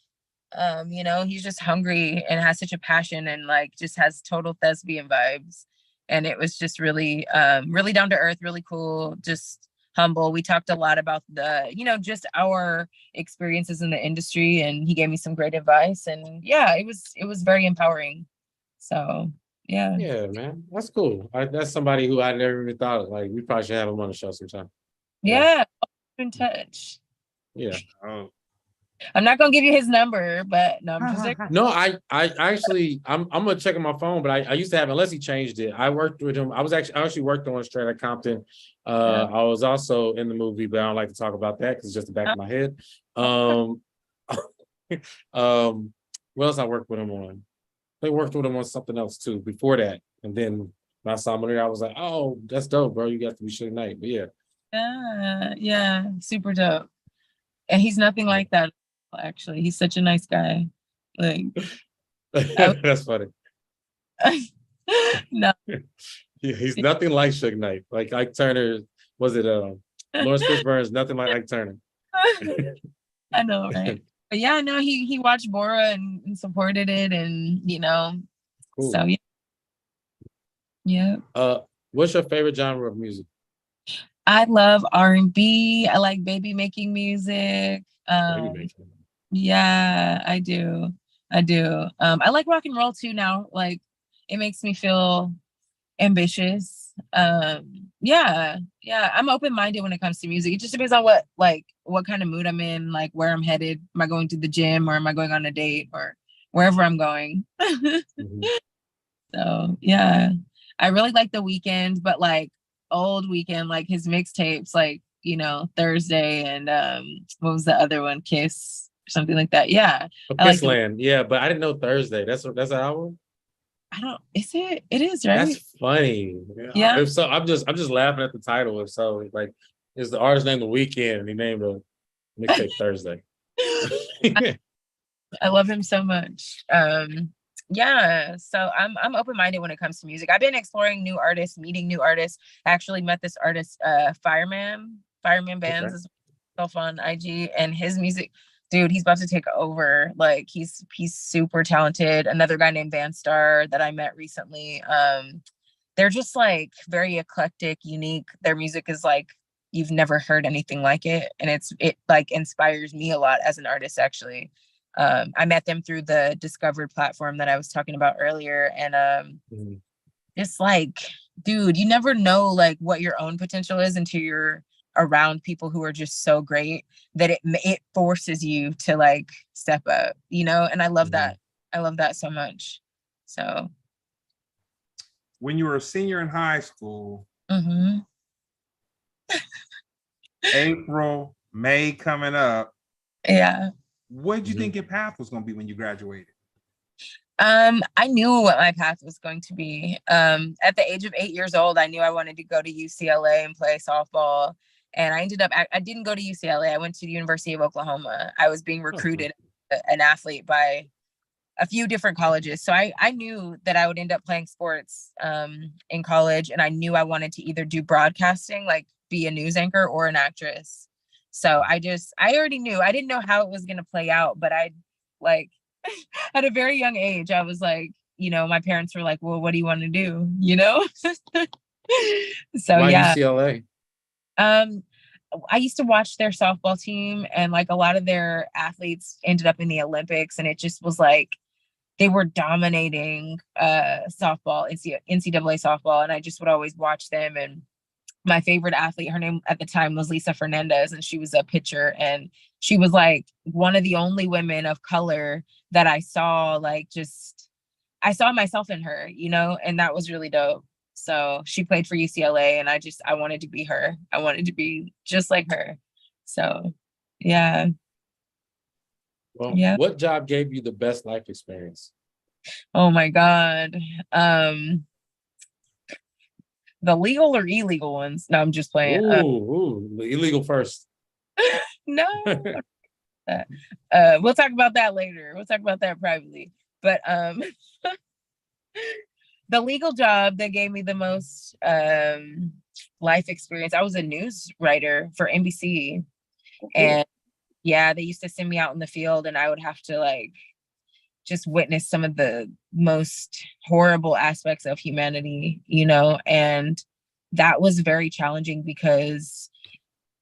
he's just hungry and has such a passion, and like just has total thespian vibes. And it was just really, really down to earth, really cool, just humble. We talked a lot about just our experiences in the industry, and he gave me some great advice. And yeah, it was very empowering. So yeah. Yeah, man, that's cool. That's somebody who I never even thought of. Like, we probably should have him on the show sometime. Yeah, in touch. Yeah. Oh. I'm not gonna give you his number, but no, I'm just like, no, I actually I'm gonna check on my phone, but I used to have, unless he changed it. I worked with him. I actually worked on Straight Outta Compton. I was also in the movie, but I don't like to talk about that because it's just the back of my head. What else I worked with him on? They worked with him on something else too before that, and then when I saw him there, I was like, oh, that's dope, bro. You got to be Suge Knight. But yeah, super dope. And he's nothing like that. Actually, he's such a nice guy. Like, that's funny. No, he's nothing like Suge Knight. Like Ike Turner, was it Lawrence Fishburne's nothing like Ike Turner. I know, right? But yeah, no, he watched Bora and supported it, and cool. So yeah. What's your favorite genre of music? I love R&B. I like baby making music. Yeah, I do. I like rock and roll too now. Like, it makes me feel ambitious. Yeah. I'm open-minded when it comes to music. It just depends on what kind of mood I'm in, like where I'm headed. Am I going to the gym, or am I going on a date, or wherever I'm going? Mm-hmm. So yeah, I really like The Weeknd, but like old Weeknd, like his mixtapes, like Thursday and what was the other one, Kiss or something like that. Yeah, Kissland. Yeah, but I didn't know Thursday. That's an album. I don't. Is it? It is, right? That's funny. Yeah. If so, I'm just laughing at the title. If so, like, is the artist named The Weeknd, and he named a mixtape Thursday. I love him so much. Yeah, so I'm open-minded when it comes to music. I've been exploring new artists, meeting new artists. I actually met this artist, Fireman Bands is so fun on IG, and his music, dude, he's about to take over. Like he's super talented. Another guy named Van Star that I met recently. They're just like very eclectic, unique. Their music is like you've never heard anything like it, and it like inspires me a lot as an artist actually. I met them through the Discovered platform that I was talking about earlier. And it's like, dude, you never know like what your own potential is until you're around people who are just so great that it forces you to like step up, you know? And I love that. I love that so much. So when you were a senior in high school, April, May coming up. Yeah. What did you think your path was going to be when you graduated? I knew what my path was going to be. At the age of 8 years old, I knew I wanted to go to UCLA and play softball. And I ended up, I didn't go to UCLA. I went to the University of Oklahoma. I was being recruited an athlete by a few different colleges. So I knew that I would end up playing sports in college. And I knew I wanted to either do broadcasting, like be a news anchor, or an actress. So I already knew. I didn't know how it was going to play out, but I like at a very young age, I was like, you know, my parents were like, well, what do you want to do? You know? So why yeah. UCLA? I used to watch their softball team, and like a lot of their athletes ended up in the Olympics, and it just was like they were dominating softball, NCAA softball, and I just would always watch them. And my favorite athlete, her name at the time was Lisa Fernandez, and she was a pitcher, and she was like one of the only women of color that I saw, like just I saw myself in her, you know, and that was really dope. So she played for UCLA, and I wanted to be her. I wanted to be just like her. So yeah. Well, Yeah. what job gave you the best life experience? Oh my God. The legal or illegal ones? No, I'm just playing. Ooh, illegal first. No. We'll talk about that later. We'll talk about that privately. But the legal job that gave me the most life experience, I was a news writer for NBC. And yeah, they used to send me out in the field, and I would have to like just witness some of the most horrible aspects of humanity, you know, and that was very challenging because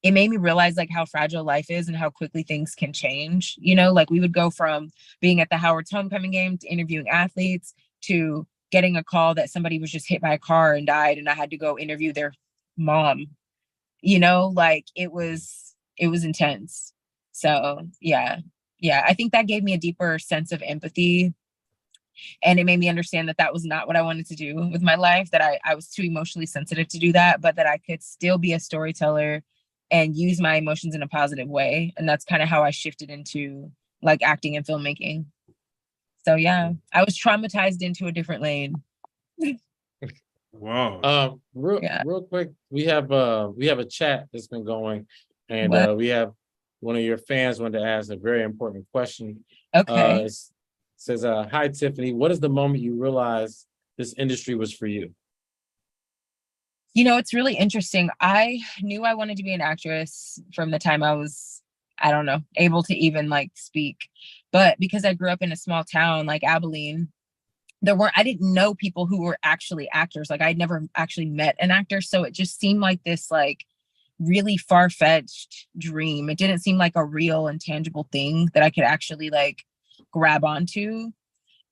it made me realize like how fragile life is and how quickly things can change. You know, like we would go from being at the Howard's homecoming game to interviewing athletes to getting a call that somebody was just hit by a car and died, and I had to go interview their mom. You know, like it was intense. So yeah, I think that gave me a deeper sense of empathy, and it made me understand that that was not what I wanted to do with my life, that I was too emotionally sensitive to do that, but that I could still be a storyteller and use my emotions in a positive way. And that's kind of how I shifted into like acting and filmmaking. So yeah, I was traumatized into a different lane. Wow. Real quick, we have a chat that's been going, and we have one of your fans wanted to ask a very important question. Okay. It says, hi, Tiffany. What is the moment you realized this industry was for you? You know, it's really interesting. I knew I wanted to be an actress from the time I was, I don't know, able to even like speak. But because I grew up in a small town like Abilene, I didn't know people who were actually actors. Like I'd never actually met an actor. So it just seemed like this like really far-fetched dream. It didn't seem like a real and tangible thing that I could actually like grab onto.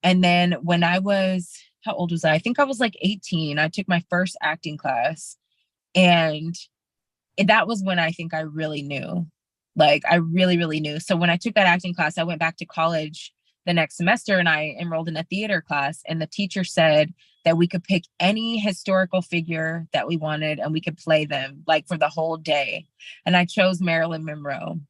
And then when I was, how old was I? I think I was like 18. I took my first acting class, and that was when I think I really knew. Like I really, really knew. So when I took that acting class, I went back to college the next semester and I enrolled in a theater class, and the teacher said that we could pick any historical figure that we wanted and we could play them like for the whole day. And I chose Marilyn Monroe.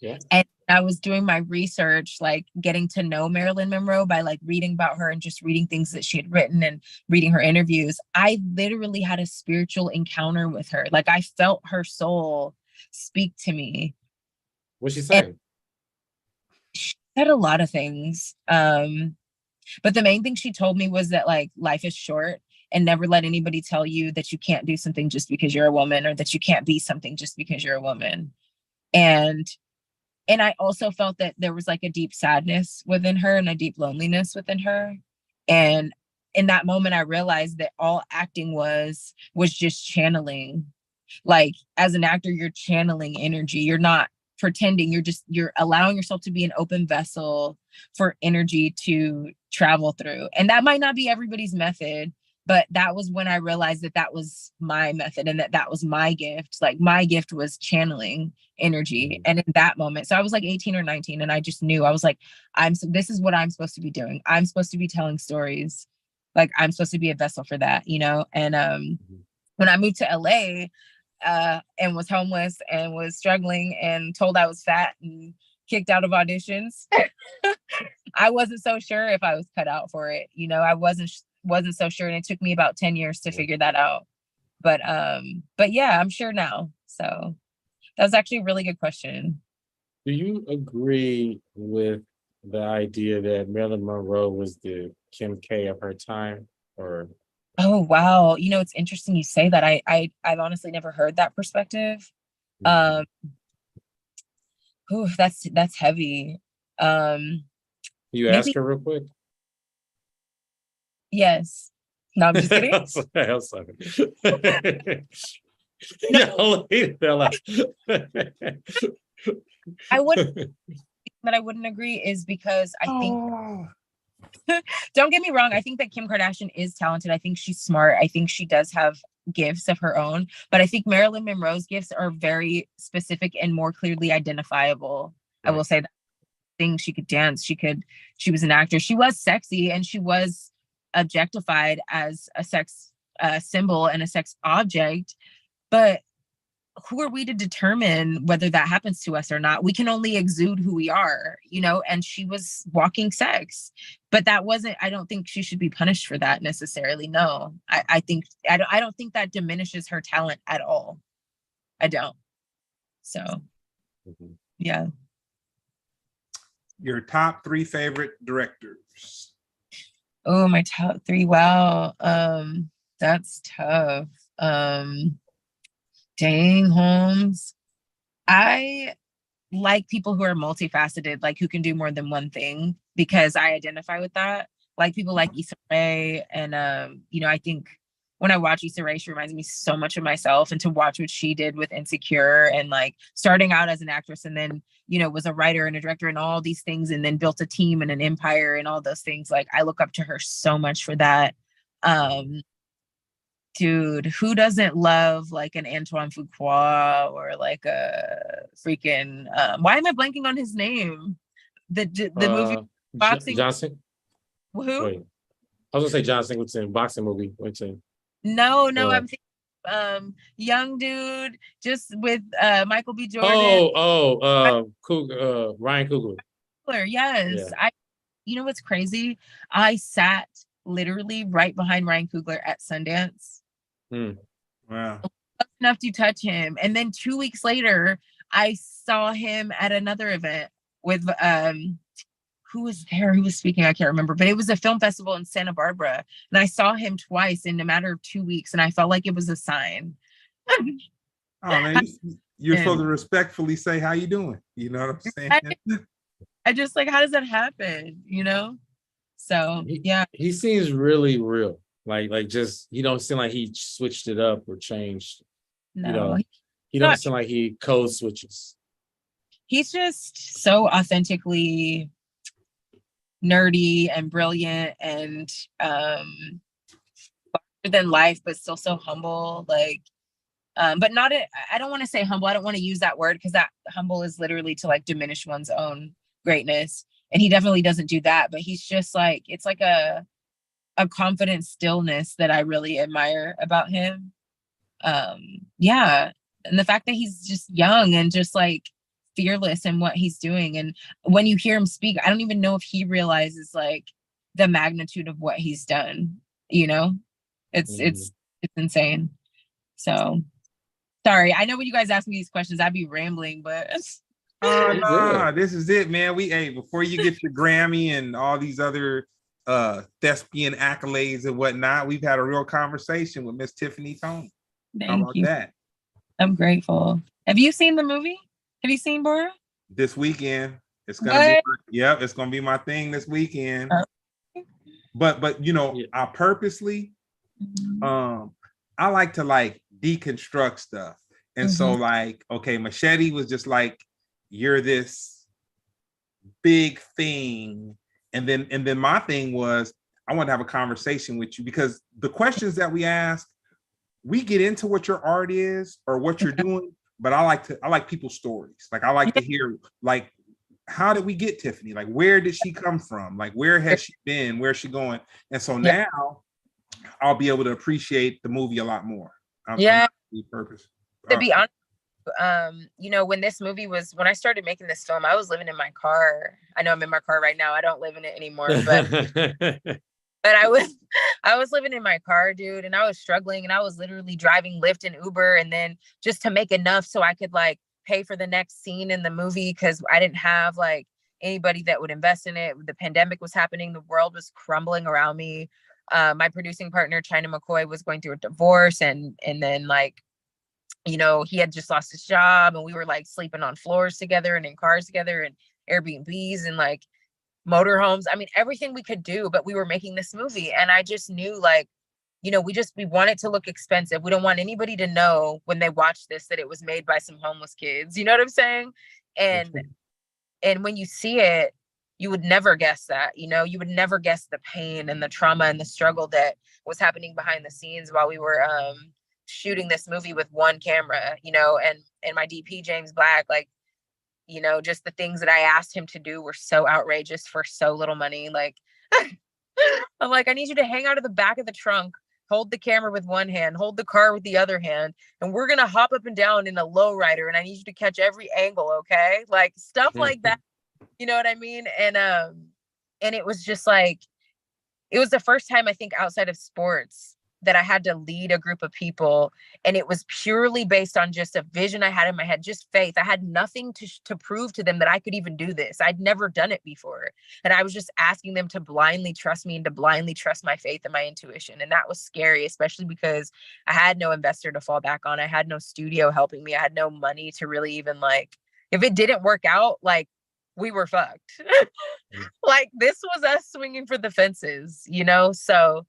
Yeah. And I was doing my research, like getting to know Marilyn Monroe by like reading about her and just reading things that she had written and reading her interviews. I literally had a spiritual encounter with her. Like I felt her soul speak to me. What'd she say? She said a lot of things. But the main thing she told me was that like life is short, and never let anybody tell you that you can't do something just because you're a woman, or that you can't be something just because you're a woman. And I also felt that there was like a deep sadness within her and a deep loneliness within her. And in that moment, I realized that all acting was just channeling. Like as an actor, you're channeling energy. You're not pretending. You're allowing yourself to be an open vessel for energy to travel through. And that might not be everybody's method, but that was when I realized that that was my method, and that was my gift. Like my gift was channeling energy. And in that moment, so I was like 18 or 19, and I just knew, I was like, this is what I'm supposed to be doing. I'm supposed to be telling stories. Like I'm supposed to be a vessel for that, you know? And when I moved to LA, and was homeless and was struggling and told I was fat and kicked out of auditions, I wasn't so sure if I was cut out for it. You know, I wasn't so sure. And it took me about 10 years to figure that out. But yeah, I'm sure now. So that was actually a really good question. Do you agree with the idea that Marilyn Monroe was the Kim K of her time? Or Oh wow, you know, it's interesting you say that. I've honestly never heard that perspective. Ooh, that's heavy. You maybe, ask her real quick? Yes. No, I'm just kidding. I'm sorry. No, I wouldn't that I wouldn't agree is because I think don't get me wrong, I think that Kim Kardashian is talented. I think she's smart. I think she does have gifts of her own, but I think Marilyn Monroe's gifts are very specific and more clearly identifiable. Right. I will say that thing, she could dance, she was an actor, she was sexy, and she was objectified as a sex symbol and a sex object. But who are we to determine whether that happens to us or not? We can only exude who we are, you know, and she was walking sex, but I don't think she should be punished for that necessarily. No, I don't think that diminishes her talent at all. I don't. So, yeah. Your top 3 favorite directors. Oh, my top 3. Wow. That's tough. Dang, Holmes. I like people who are multifaceted, like who can do more than one thing, because I identify with that. Like people like Issa Rae, and you know, I think when I watch Issa Rae, she reminds me so much of myself. And to watch what she did with Insecure, and like starting out as an actress, and then, you know, was a writer and a director and all these things, and then built a team and an empire and all those things. Like I look up to her so much for that. Dude, who doesn't love like an Antoine Fuqua, or like a freaking why am I blanking on his name? The movie boxing. Johnson. Who? Wait. I was gonna say John Singleton, boxing movie. What's it? No, I'm thinking young dude just with Michael B. Jordan. Ryan Coogler. Yes. Yeah. You know what's crazy? I sat literally right behind Ryan Coogler at Sundance. Wow. Enough to touch him. And then 2 weeks later, I saw him at another event with who was there? Who was speaking? I can't remember, but it was a film festival in Santa Barbara. And I saw him twice in a matter of 2 weeks, and I felt like it was a sign. Oh man, you're supposed to respectfully say, how you doing? You know what I'm saying? I just like, how does that happen? You know? So yeah. He seems really real. Like just, he don't seem like he switched it up or changed. No, you know, he don't seem like he code switches. He's just so authentically nerdy and brilliant, and larger than life, but still so humble. Like, but not I don't want to say humble. I don't want to use that word, because that humble is literally to like diminish one's own greatness. And he definitely doesn't do that, but he's just like, it's like a confident stillness that I really admire about him. Yeah. And the fact that he's just young and just like fearless in what he's doing. And when you hear him speak, I don't even know if he realizes like the magnitude of what he's done. You know, it's insane. So sorry. I know when you guys ask me these questions, I'd be rambling, but no, this is it, man. Before you get your Grammy and all these other thespian accolades and whatnot. We've had a real conversation with Miss Tiffany Toney. How about that? I'm grateful. Have you seen the movie? Have you seen Bora? This weekend. It's gonna be it's gonna be my thing this weekend. But you know, I purposely I like to like deconstruct stuff. And so like, okay, Machete was just like, you're this big thing. And then my thing was, I want to have a conversation with you, because the questions that we ask, we get into what your art is or what you're doing, but I like people's stories. Like I like to hear, like, how did we get Tiffany? Like, where did she come from? Like, where has she been? Where's she going? And so now I'll be able to appreciate the movie a lot more. I'm purpose. To be honest, you know, when I started making this film, I was living in my car. I know I'm in my car right now. I don't live in it anymore, but I was living in my car, dude, and I was struggling, and I was literally driving Lyft and Uber, and then just to make enough so I could like pay for the next scene in the movie, because I didn't have like anybody that would invest in it. The pandemic was happening. The world was crumbling around me. My producing partner, China McCoy, was going through a divorce, and then like, you know, he had just lost his job, and we were like sleeping on floors together and in cars together and Airbnbs and like motorhomes. I mean, everything we could do, but we were making this movie. And I just knew, like, you know, we want it to look expensive. We don't want anybody to know when they watch this that it was made by some homeless kids. You know what I'm saying? And when you see it, you would never guess that, you know, you would never guess the pain and the trauma and the struggle that was happening behind the scenes while we were shooting this movie with one camera, you know, and my DP, James Black, like, you know, just the things that I asked him to do were so outrageous for so little money. Like, I'm like, I need you to hang out of the back of the trunk, hold the camera with one hand, hold the car with the other hand, and we're going to hop up and down in a lowrider, and I need you to catch every angle, okay? Like, stuff like that. You know what I mean? And it was just like, it was the first time, I think, outside of sports that I had to lead a group of people. And it was purely based on just a vision I had in my head, just faith. I had nothing to prove to them that I could even do this. I'd never done it before. And I was just asking them to blindly trust me and to blindly trust my faith and my intuition. And that was scary, especially because I had no investor to fall back on. I had no studio helping me. I had no money to really even, like, if it didn't work out, like, we were fucked. Like, this was us swinging for the fences, you know? So,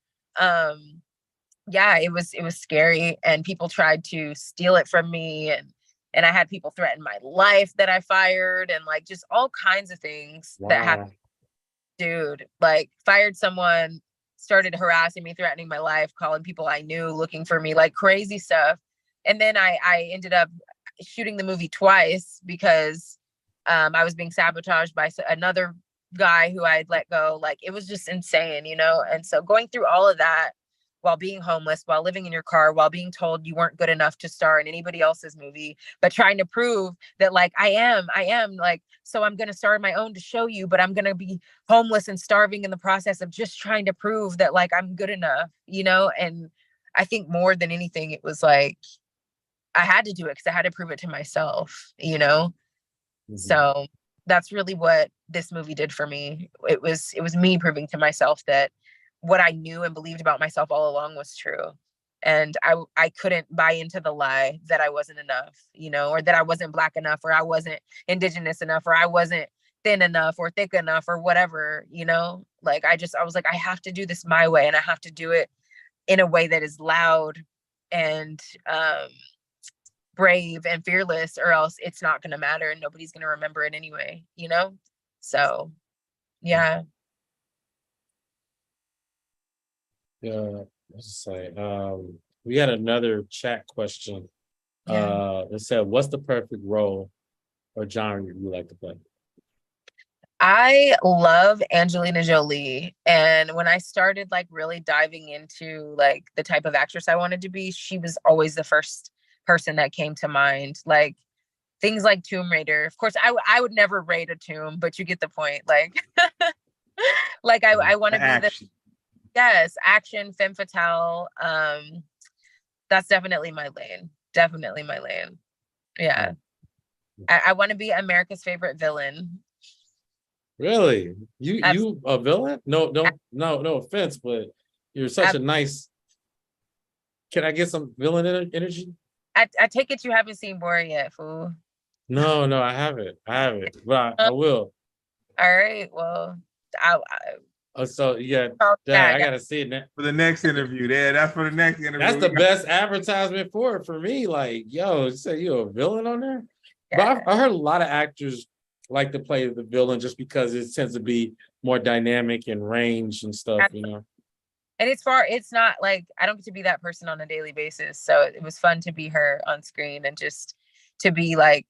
yeah, it was scary, and people tried to steal it from me, and I had people threaten my life that I fired, and like just all kinds of things that happened. Dude, like, fired someone, started harassing me, threatening my life, calling people I knew, looking for me, like crazy stuff. And then I ended up shooting the movie twice because I was being sabotaged by another guy who I had let go. Like, it was just insane, you know? And so going through all of that, while being homeless, while living in your car, while being told you weren't good enough to star in anybody else's movie, but trying to prove that, like, I am like, so I'm going to star in my own to show you, but I'm going to be homeless and starving in the process of just trying to prove that, like, I'm good enough, you know? And I think more than anything, it was like, I had to do it because I had to prove it to myself, you know? So that's really what this movie did for me. It was me proving to myself that what I knew and believed about myself all along was true. And I couldn't buy into the lie that I wasn't enough, you know, or that I wasn't Black enough, or I wasn't Indigenous enough, or I wasn't thin enough or thick enough or whatever, you know. Like, I was like, I have to do this my way, and I have to do it in a way that is loud and brave and fearless, or else it's not going to matter and nobody's going to remember it anyway, you know? So, yeah. Let's say, we had another chat question. It said, what's the perfect role or genre you like to play? I love Angelina Jolie. And when I started, like, really diving into, like, the type of actress I wanted to be, she was always the first person that came to mind. Like, things like Tomb Raider. Of course, I would never raid a tomb, but you get the point. Like, like, I want to be the... Yes, action, femme fatale. That's definitely my lane. Definitely my lane. Yeah. I want to be America's favorite villain. Really? Abs- You a villain? No offense, but you're such a nice. Can I get some villain energy? I take it you haven't seen Bora yet, fool. No, I haven't. But I will. All right, well, I So yeah, oh, yeah, I gotta see it now. For the next interview. Yeah, that's for the next interview. That's the best advertisement for me. Like, yo, you say you a villain on there? yeah. But I heard a lot of actors like to play the villain just because it tends to be more dynamic and range and stuff, you know. And it's not like I don't get to be that person on a daily basis. So it was fun to be her on screen and just to be like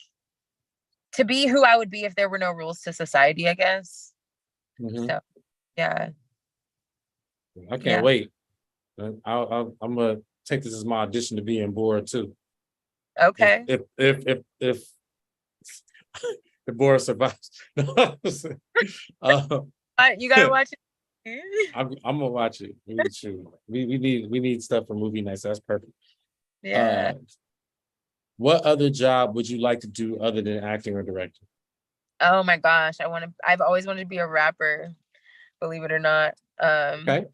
to be who I would be if there were no rules to society, I guess. Mhm. So yeah. I can't wait. I'm gonna take this as my audition to be in Bora too. Okay. If the Bora survives, You gotta watch it. I'm gonna watch it. We need stuff for movie nights. So that's perfect. Yeah. What other job would you like to do other than acting or directing? Oh my gosh, I've always wanted to be a rapper, believe it or not. Okay.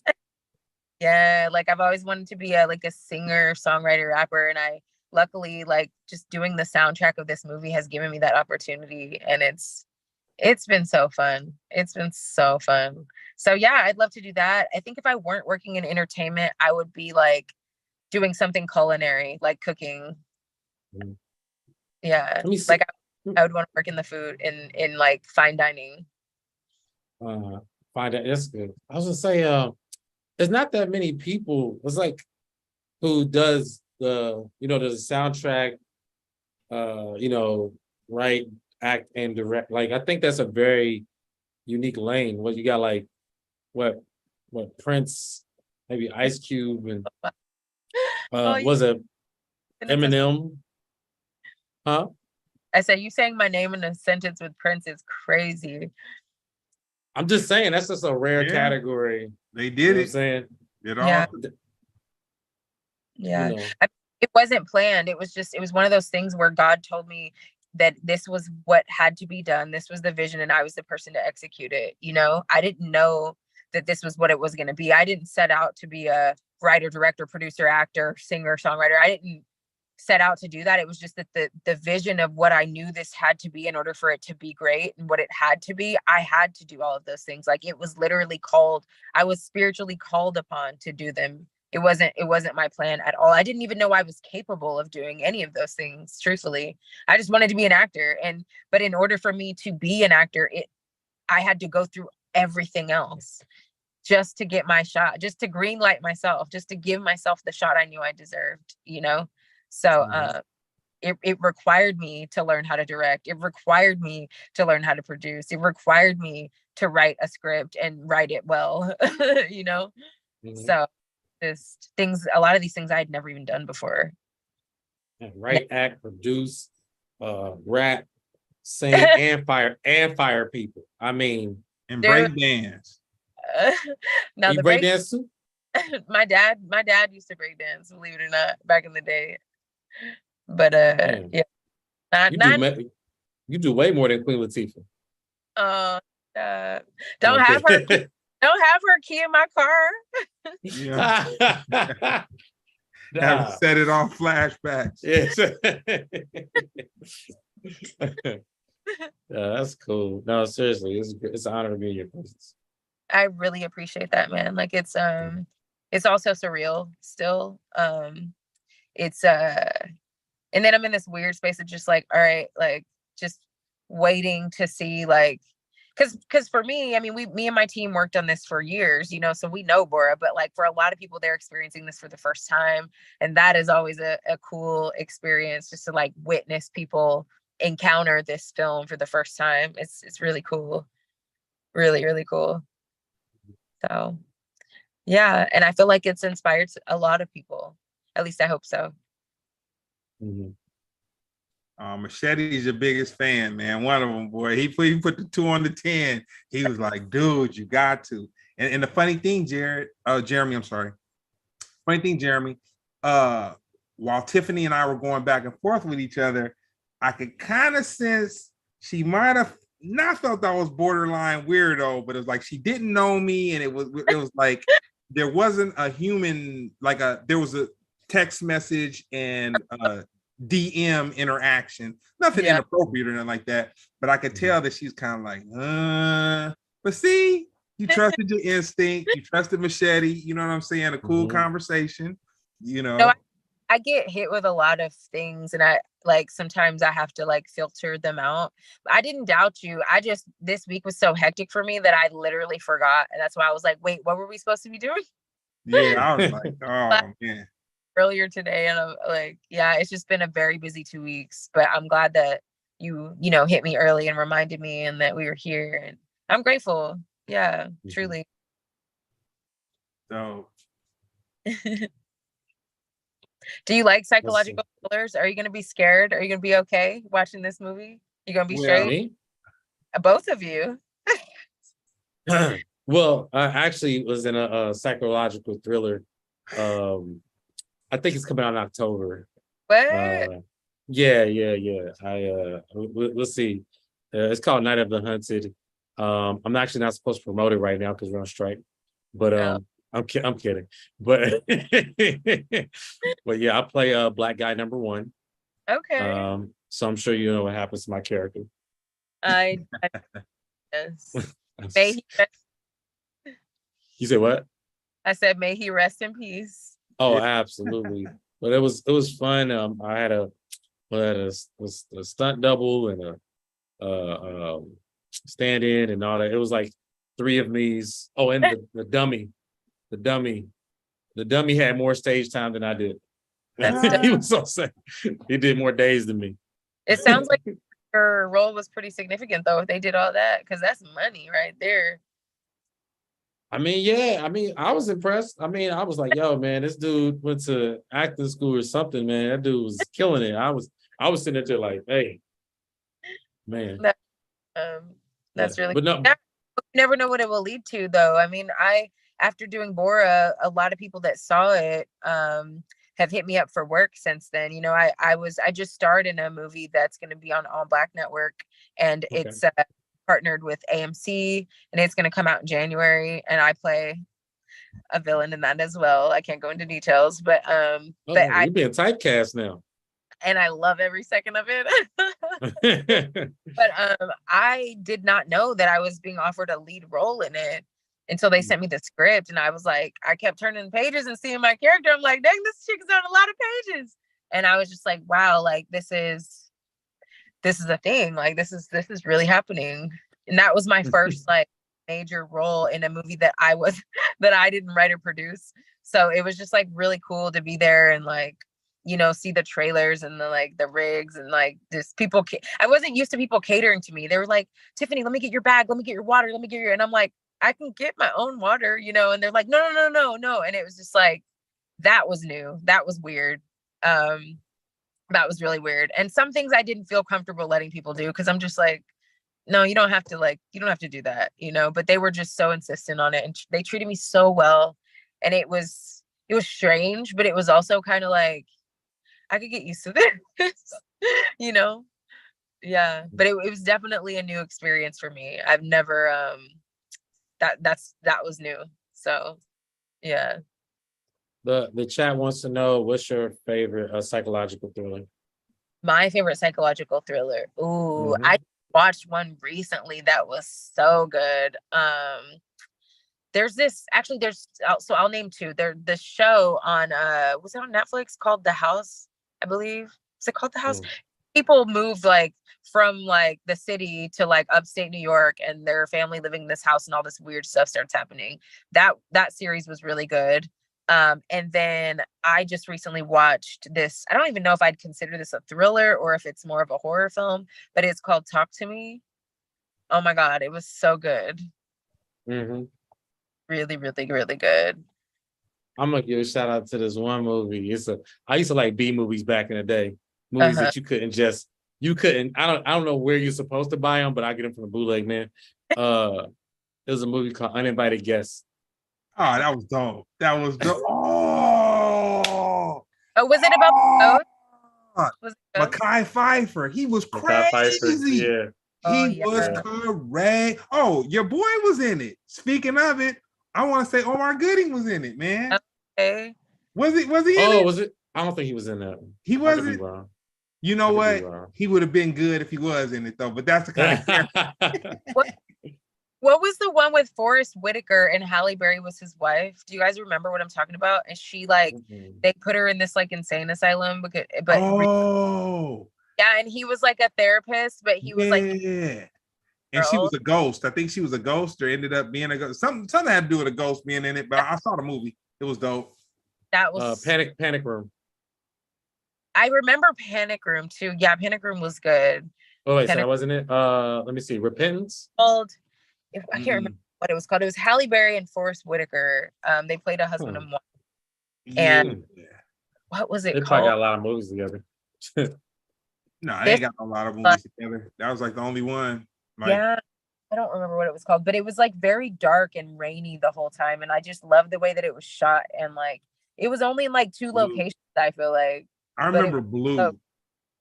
Yeah, like I've always wanted to be like a singer, songwriter, rapper, and I luckily like just doing the soundtrack of this movie has given me that opportunity, and it's been so fun. It's been so fun. So yeah, I'd love to do that. I think if I weren't working in entertainment, I would be like doing something culinary, like cooking. Mm. Yeah, Let me see. like I would want to work in the food in like fine dining. Find that that's good. I was gonna say, there's not that many people. It's like who does the soundtrack, write, act, and direct. Like I think that's a very unique lane. What you got like what Prince, maybe Ice Cube, and was it Eminem? Huh? I said, you saying my name in a sentence with Prince is crazy. I'm just saying that's just a rare category. They did it. I'm saying it yeah. all. Yeah. It wasn't planned. It was one of those things where God told me that this was what had to be done. This was the vision, and I was the person to execute it. You know, I didn't know that this was what it was going to be. I didn't set out to be a writer, director, producer, actor, singer, songwriter. I didn't set out to do that. It was just that the vision of what I knew this had to be in order for it to be great and what it had to be, I had to do all of those things. Like it was literally called, I was spiritually called upon to do them. It wasn't my plan at all. I didn't even know I was capable of doing any of those things, truthfully. I just wanted to be an actor. But in order for me to be an actor, I had to go through everything else just to get my shot, just to green light myself, just to give myself the shot I knew I deserved, you know? So it required me to learn how to direct. It required me to learn how to produce. It required me to write a script and write it well, you know? So a lot of these things I had never even done before. Write, act, produce, rap, sing, and fire people. I mean, and break dance. Now you break dance too? my dad used to break dance, believe it or not, back in the day. But yeah. You do way more than Queen Latifah. Don't have her key in my car. Yeah. Have to set it off flashbacks. Yes. Yeah, that's cool. No, seriously, it's an honor to be in your presence. I really appreciate that, man. Like it's also surreal still. It's and then I'm in this weird space of just like, all right, like just waiting to see like because for me, I mean, me and my team worked on this for years, you know, so we know Bora, but like for a lot of people, they're experiencing this for the first time. And that is always a cool experience just to like witness people encounter this film for the first time. It's really cool. Really, really cool. So yeah. And I feel like it's inspired a lot of people. At least I hope so. Mm-hmm. Machete's your biggest fan, man. One of them, boy. He put the 2 on the 10. He was like, dude, you got to. And the funny thing, Jeremy, I'm sorry. Funny thing, Jeremy, while Tiffany and I were going back and forth with each other, I could kind of sense she might have not felt I was borderline weirdo, but it was like she didn't know me, and it was like there wasn't a human, like there was a text message and DM interaction, nothing inappropriate or nothing like that. But I could tell that she's kind of like, but see, you trusted your instinct, you trusted Machete, you know what I'm saying? A cool conversation, you know. So I get hit with a lot of things, and I like sometimes I have to like filter them out. But I didn't doubt you. I just, this week was so hectic for me that I literally forgot. And that's why I was like, wait, what were we supposed to be doing? Yeah, I was like, oh man. Earlier today, and I'm like, yeah, it's just been a very busy 2 weeks, but I'm glad that you know, hit me early and reminded me and that we were here, and I'm grateful. Yeah, truly. So do you like psychological thrillers? Are you going to be scared? Are you going to be okay watching this movie? You going to be straight? Me? Both of you. Well, I actually was in a psychological thriller. I think it's coming out in October. What? Yeah. We'll see. It's called Night of the Hunted. I'm actually not supposed to promote it right now because we're on strike. But I'm kidding. But but yeah, I play black guy number 1. Okay. So I'm sure you know what happens to my character. I yes. May he rest. You say what? I said, may he rest in peace. Oh, absolutely. But it was fun. I had a stunt double and a stand-in and all that. It was like 3 of me's. Oh, and the dummy had more stage time than I did. He was so sad. He did more days than me. It sounds like her role was pretty significant though, if they did all that, because that's money right there. I mean, yeah. I mean, I was impressed. I mean, I was like, yo, man, this dude went to acting school or something, man. That dude was killing it. I was sitting there like, hey, man. That's really, but no, you never know what it will lead to though. I mean, after doing Bora, a lot of people that saw it have hit me up for work since then. You know, I just starred in a movie that's going to be on All Black Network, and it's partnered with AMC, and it's going to come out in January, and I play a villain in that as well. I can't go into details, but you're being typecast now, and I love every second of it. But I did not know that I was being offered a lead role in it until they sent me the script, and I was like, I kept turning the pages and seeing my character. I'm like, dang, this chick's on a lot of pages, and I was just like, wow, like this is a thing. Like this is really happening. And that was my first like major role in a movie that I didn't write or produce. So it was just like really cool to be there and like, you know, see the trailers and the rigs and like this people. I wasn't used to people catering to me. They were like, Tiffany, let me get your bag. Let me get your water. Let me get your, and I'm like, I can get my own water, you know? And they're like, no. And it was just like, that was new. That was weird. That was really weird. And some things I didn't feel comfortable letting people do, because I'm just like, no, you don't have to do that, you know. But they were just so insistent on it, and they treated me so well. And it was strange, but it was also kind of like I could get used to this, you know. Yeah, but it was definitely a new experience for me. I've never that was new. So yeah. The chat wants to know, what's your favorite psychological thriller? My favorite psychological thriller. Ooh, I watched one recently that was so good. There's so I'll name 2. There's the show on was it on Netflix called The House, I believe. Is it called The House? People move like from like the city to like upstate New York, and their family living in this house, and all this weird stuff starts happening. That series was really good. And then I just recently watched this. I don't even know if I'd consider this a thriller or if it's more of a horror film, but it's called Talk to Me. Oh my God, it was so good. Really, really, really good. I'm gonna give a shout out to this one movie. I used to like B movies back in the day. Movies that you couldn't. I don't know where you're supposed to buy them, but I get them from the bootleg, man. There's a movie called Uninvited Guests. Oh, that was dope. That was dope. Oh, was it about Mekhi Phifer? He was crazy. Yeah. Oh, He was yeah. correct. Oh, your boy was in it. Speaking of it, I want to say Omar Gooding was in it, man. Okay. Was he in Oh, it? was it? I don't think he was in that one. He I could be wasn't. wrong. You know I could what? be wrong. He would have been good if he was in it, though. But that's the kind of character. What was the one with Forrest Whitaker and Halle Berry was his wife? Do you guys remember what I'm talking about? And she like they put her in this like insane asylum Oh, yeah, and he was like a therapist, but he was like yeah. And she was a ghost. I think she was a ghost or ended up being a ghost. Something had to do with a ghost being in it, but I saw the movie. It was dope. That was Panic Room. I remember Panic Room too. Yeah, Panic Room was good. Oh wait, so that wasn't it? Let me see. Repentance. I can't remember what it was called. It was Halle Berry and Forrest Whitaker. They played a husband and wife. And what was it they called? probably got a lot of movies together. No, I ain't got a lot of movies together. That was like the only one. Like, yeah, I don't remember what it was called, but it was like very dark and rainy the whole time. And I just loved the way that it was shot. And like it was only in like 2 locations, I feel like. I remember Blue.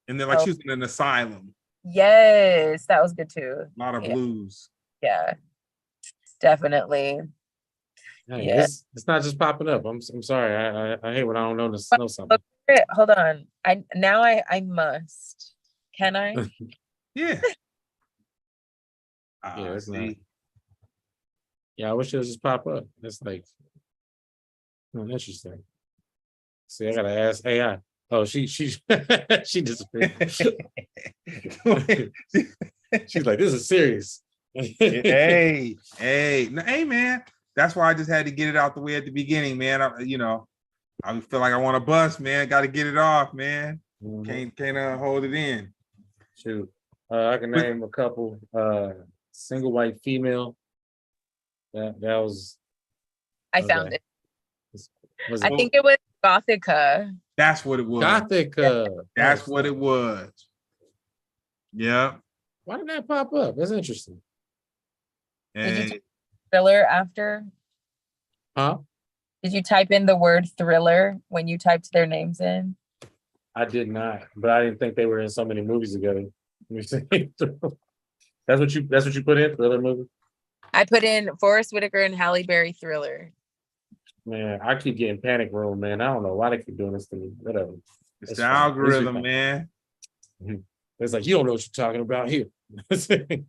And then like she was in an asylum. Yes, that was good too. A lot of blues. Yeah, definitely. Hey, yeah, it's not just popping up. I'm sorry. I hate when I don't know something. Hold on. I must. Can I? Yeah. Yeah, it's not. Yeah, I wish it would just pop up. It's like, interesting. See, I gotta ask AI. Oh, she she disappeared. She's like, this is serious. hey, man. That's why I just had to get it out the way at the beginning, man. I feel like I want to bust, man. Got to get it off, man. Can't hold it in. Shoot, I can name a couple. Single white female. That was. I found it. I think it was Gothica. That's what it was. Gothica. That's what it was. Yeah. Why did that pop up? That's interesting. Did you type thriller after? Huh? Did you type in the word thriller when you typed their names in? I did not, but I didn't think they were in so many movies together. That's what you put in, thriller movie? I put in Forrest Whitaker and Halle Berry thriller. Man, I keep getting Panic Room, man. I don't know why they keep doing this to me. Whatever. It's the algorithm, man. It's like, you don't know what you're talking about here. Let's see.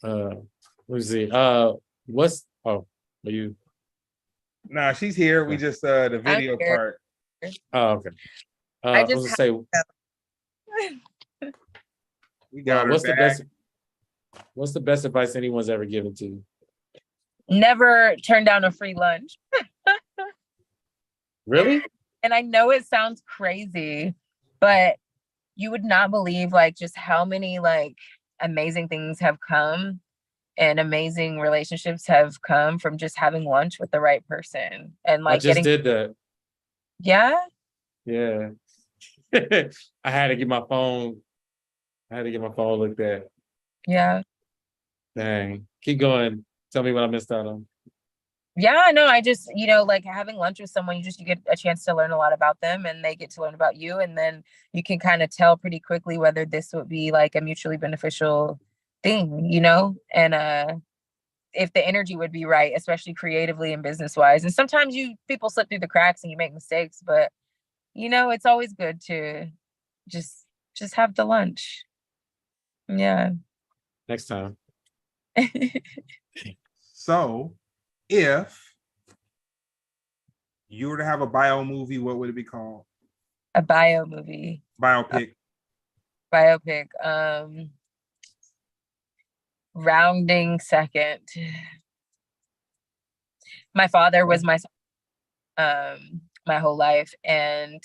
Are you? Nah, she's here. We just the video part. Oh, okay. I just was say we got what's the best advice anyone's ever given to you? Never turn down a free lunch. Really? And I know it sounds crazy, but you would not believe like just how many like amazing things have come and amazing relationships have come from just having lunch with the right person. And like I just did that. Yeah. Yeah. I had to get my phone looked at. Yeah. Dang. Keep going. Tell me what I missed out on. Yeah, no, I just, like having lunch with someone, you get a chance to learn a lot about them and they get to learn about you. And then you can kind of tell pretty quickly whether this would be like a mutually beneficial thing, and if the energy would be right, especially creatively and business wise. And sometimes people slip through the cracks and you make mistakes, but it's always good to just have the lunch. Yeah. Next time. So if you were to have a bio movie, what would it be called? A bio movie. Biopic. Biopic. Rounding second. My father was my whole life, and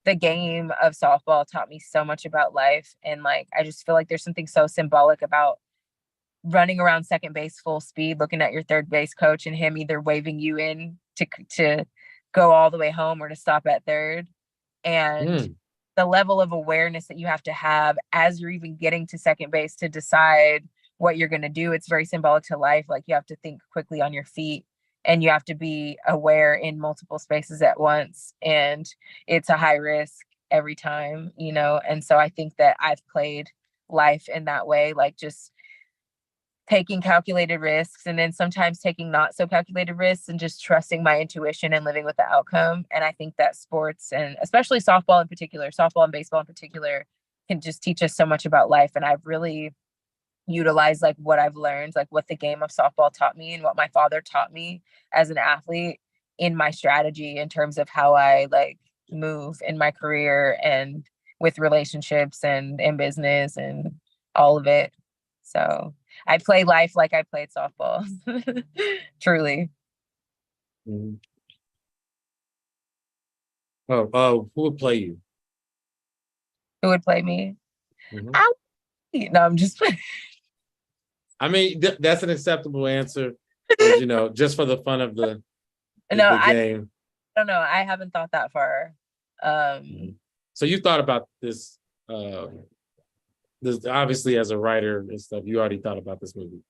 the game of softball taught me so much about life. And like I just feel like there's something so symbolic about running around second base full speed, looking at your third base coach and him either waving you in to go all the way home or to stop at third. And the level of awareness that you have to have as you're even getting to second base to decide what you're going to do. It's very symbolic to life. Like you have to think quickly on your feet and you have to be aware in multiple spaces at once. And it's a high risk every time, And so I think that I've played life in that way, like just taking calculated risks, and then sometimes taking not so calculated risks, and just trusting my intuition and living with the outcome. And I think that sports, and especially softball in particular, softball and baseball in particular, can just teach us so much about life. And I've really utilized like what I've learned, like what the game of softball taught me and what my father taught me as an athlete in my strategy in terms of how I like move in my career and with relationships and in business and all of it. So I play life like I played softball. Truly. Mhm. Who would play you? Who would play me? Mhm. No, I'm just I mean, that's an acceptable answer, you know, just for the fun of the no, I game. don't know. I haven't thought that far. So you thought about this, this obviously as a writer and stuff, you already thought about this movie.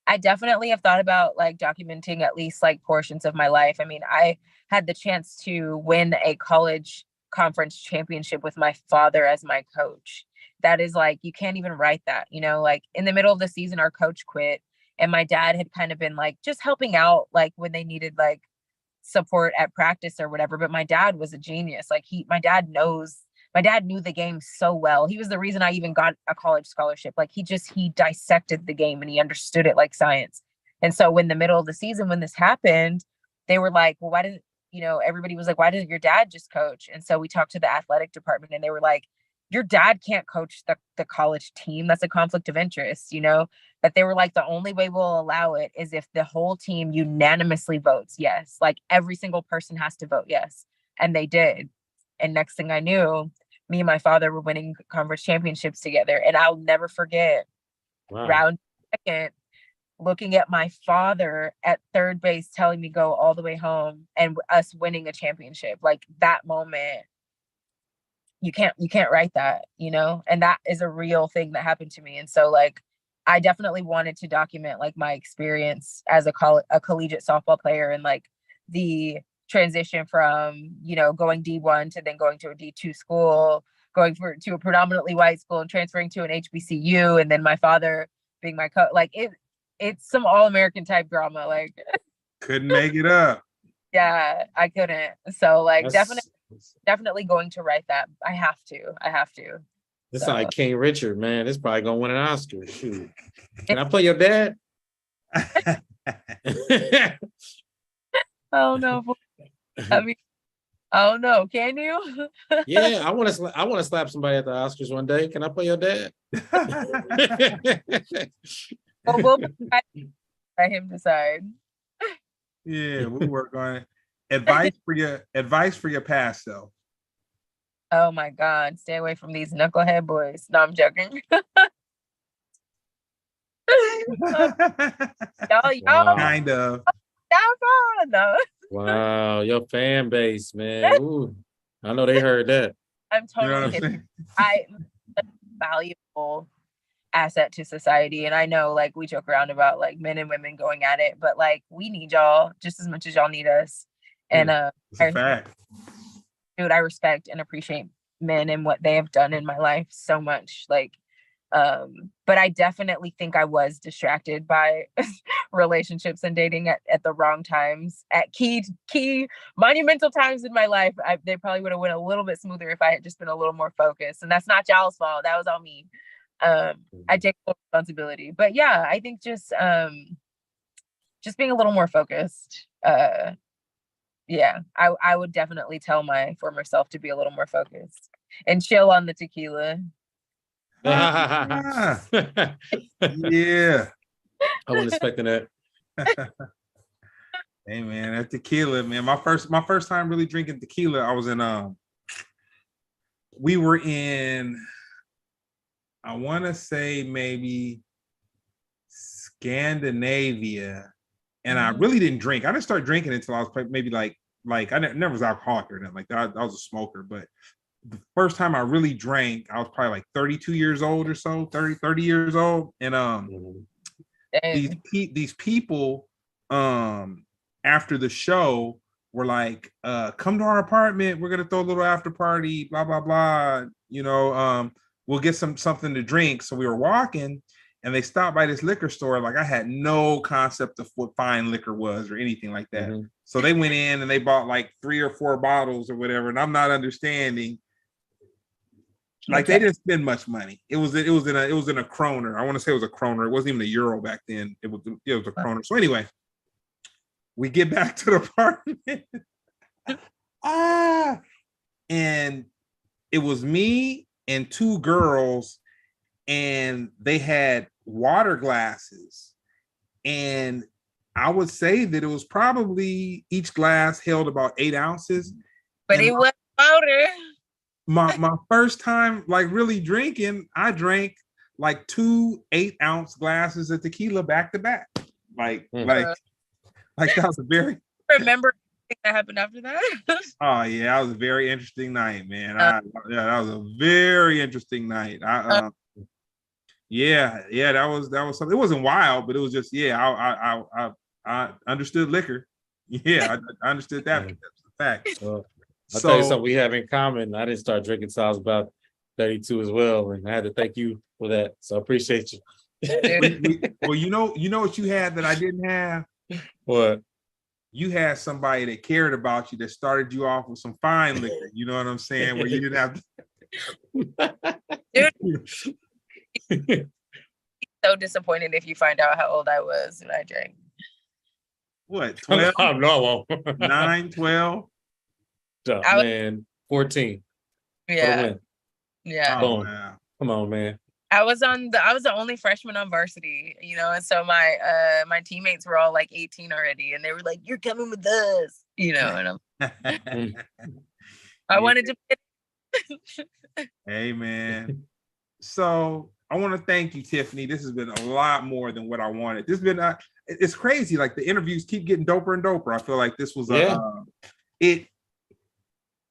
I definitely have thought about like documenting at least like portions of my life. I mean, I had the chance to win a college conference championship with my father as my coach. That is like, you can't even write that, you know, like in the middle of the season, our coach quit, and my dad had kind of been like just helping out, like when they needed like support at practice or whatever. But my dad was a genius. Like my dad knew the game so well. He was the reason I even got a college scholarship. Like he dissected the game and he understood it like science. And so when the middle of the season, when this happened, they were like, well, why didn't, you know, everybody was like, why didn't your dad just coach? And so we talked to the athletic department and they were like, your dad can't coach the college team. That's a conflict of interest, you know? But they were like, the only way we'll allow it is if the whole team unanimously votes yes. Like every single person has to vote yes. And they did. And next thing I knew, me and my father were winning conference championships together. And I'll never forget round second, looking at my father at third base, telling me go all the way home and us winning a championship. Like that moment, you can't write that, you know? And that is a real thing that happened to me. And so like, I definitely wanted to document like my experience as a collegiate softball player and like the transition from, you know, going D1 to then going to a D2 school, going to a predominantly white school and transferring to an HBCU, and then my father being my coach. Like it's some all-American type drama. Like couldn't make it up. Yeah, I couldn't. So like definitely going to write that. I have to. This sounds like King Richard, man. This probably gonna win an Oscar. Shoot. Can I play your dad? Oh no. I mean, I don't know. Can you? Yeah, I want to slap somebody at the Oscars one day. Can I play your dad? Well, we'll let him decide. Yeah, we'll work on it. Advice for your past self. Oh my God, stay away from these knucklehead boys. No, I'm joking. y'all kind of. No. Wow, your fan base, man. Ooh, I know they heard that. I'm totally kidding. I'm a valuable asset to society, and I know like we joke around about like men and women going at it, but like we need y'all just as much as y'all need us. And it's a fact. Dude, I respect and appreciate men and what they have done in my life so much. Like, but I definitely think I was distracted by relationships and dating at the wrong times, at key monumental times in my life. They probably would have went a little bit smoother if I had just been a little more focused. And that's not y'all's fault. That was all me. I take full responsibility. But yeah, I think just being a little more focused. Yeah, I would definitely tell my former self to be a little more focused and chill on the tequila. Yeah. I wasn't expecting that. Hey man, that tequila, man. My first time really drinking tequila, I was in we were in, I want to say maybe Scandinavia, and I really didn't drink. I didn't start drinking until I was maybe like I never was alcoholic or nothing like that. I was a smoker, but the first time I really drank, I was probably like 32 years old or so, 30 years old. And these people after the show were like, come to our apartment, we're gonna throw a little after party, blah blah blah, you know, we'll get something to drink. So we were walking and they stopped by this liquor store. Like I had no concept of what fine liquor was or anything like that. Mm-hmm. So they went in and they bought like 3 or 4 bottles or whatever. And I'm not understanding. Like they didn't spend much money. It was in a kroner. I want to say it was a kroner. It wasn't even a euro back then. It was a kroner. So anyway, we get back to the apartment. And it was me and 2 girls, and they had water glasses. And I would say that it was probably each glass held about 8 ounces. But it was powder. My first time like really drinking, I drank like 2 8-ounce glasses of tequila back to back. Like that was a very remember that happened after that. Oh yeah, that was a very interesting night, man. That was a very interesting night. That was something. It wasn't wild, but it was just I understood liquor. Yeah, I understood that. That's a fact. I'll tell you something we have in common. I didn't start drinking till I was about 32 as well, and I had to thank you for that. So I appreciate you. Well, you know what you had that I didn't have? What? You had somebody that cared about you, that started you off with some fine liquor. You know what I'm saying? Where you didn't have Dude. So disappointed if you find out how old I was when I drank. What, 12? No, 9, 12? Man, 14. Yeah. Yeah. Oh, wow. Come on, man. I was the only freshman on varsity, and so my teammates were all like 18 already, and they were like, "You're coming with us," and I wanted to. Hey, man. So I want to thank you, Tiffany. This has been a lot more than what I wanted. This has been it's crazy. Like the interviews keep getting doper and doper. I feel like this was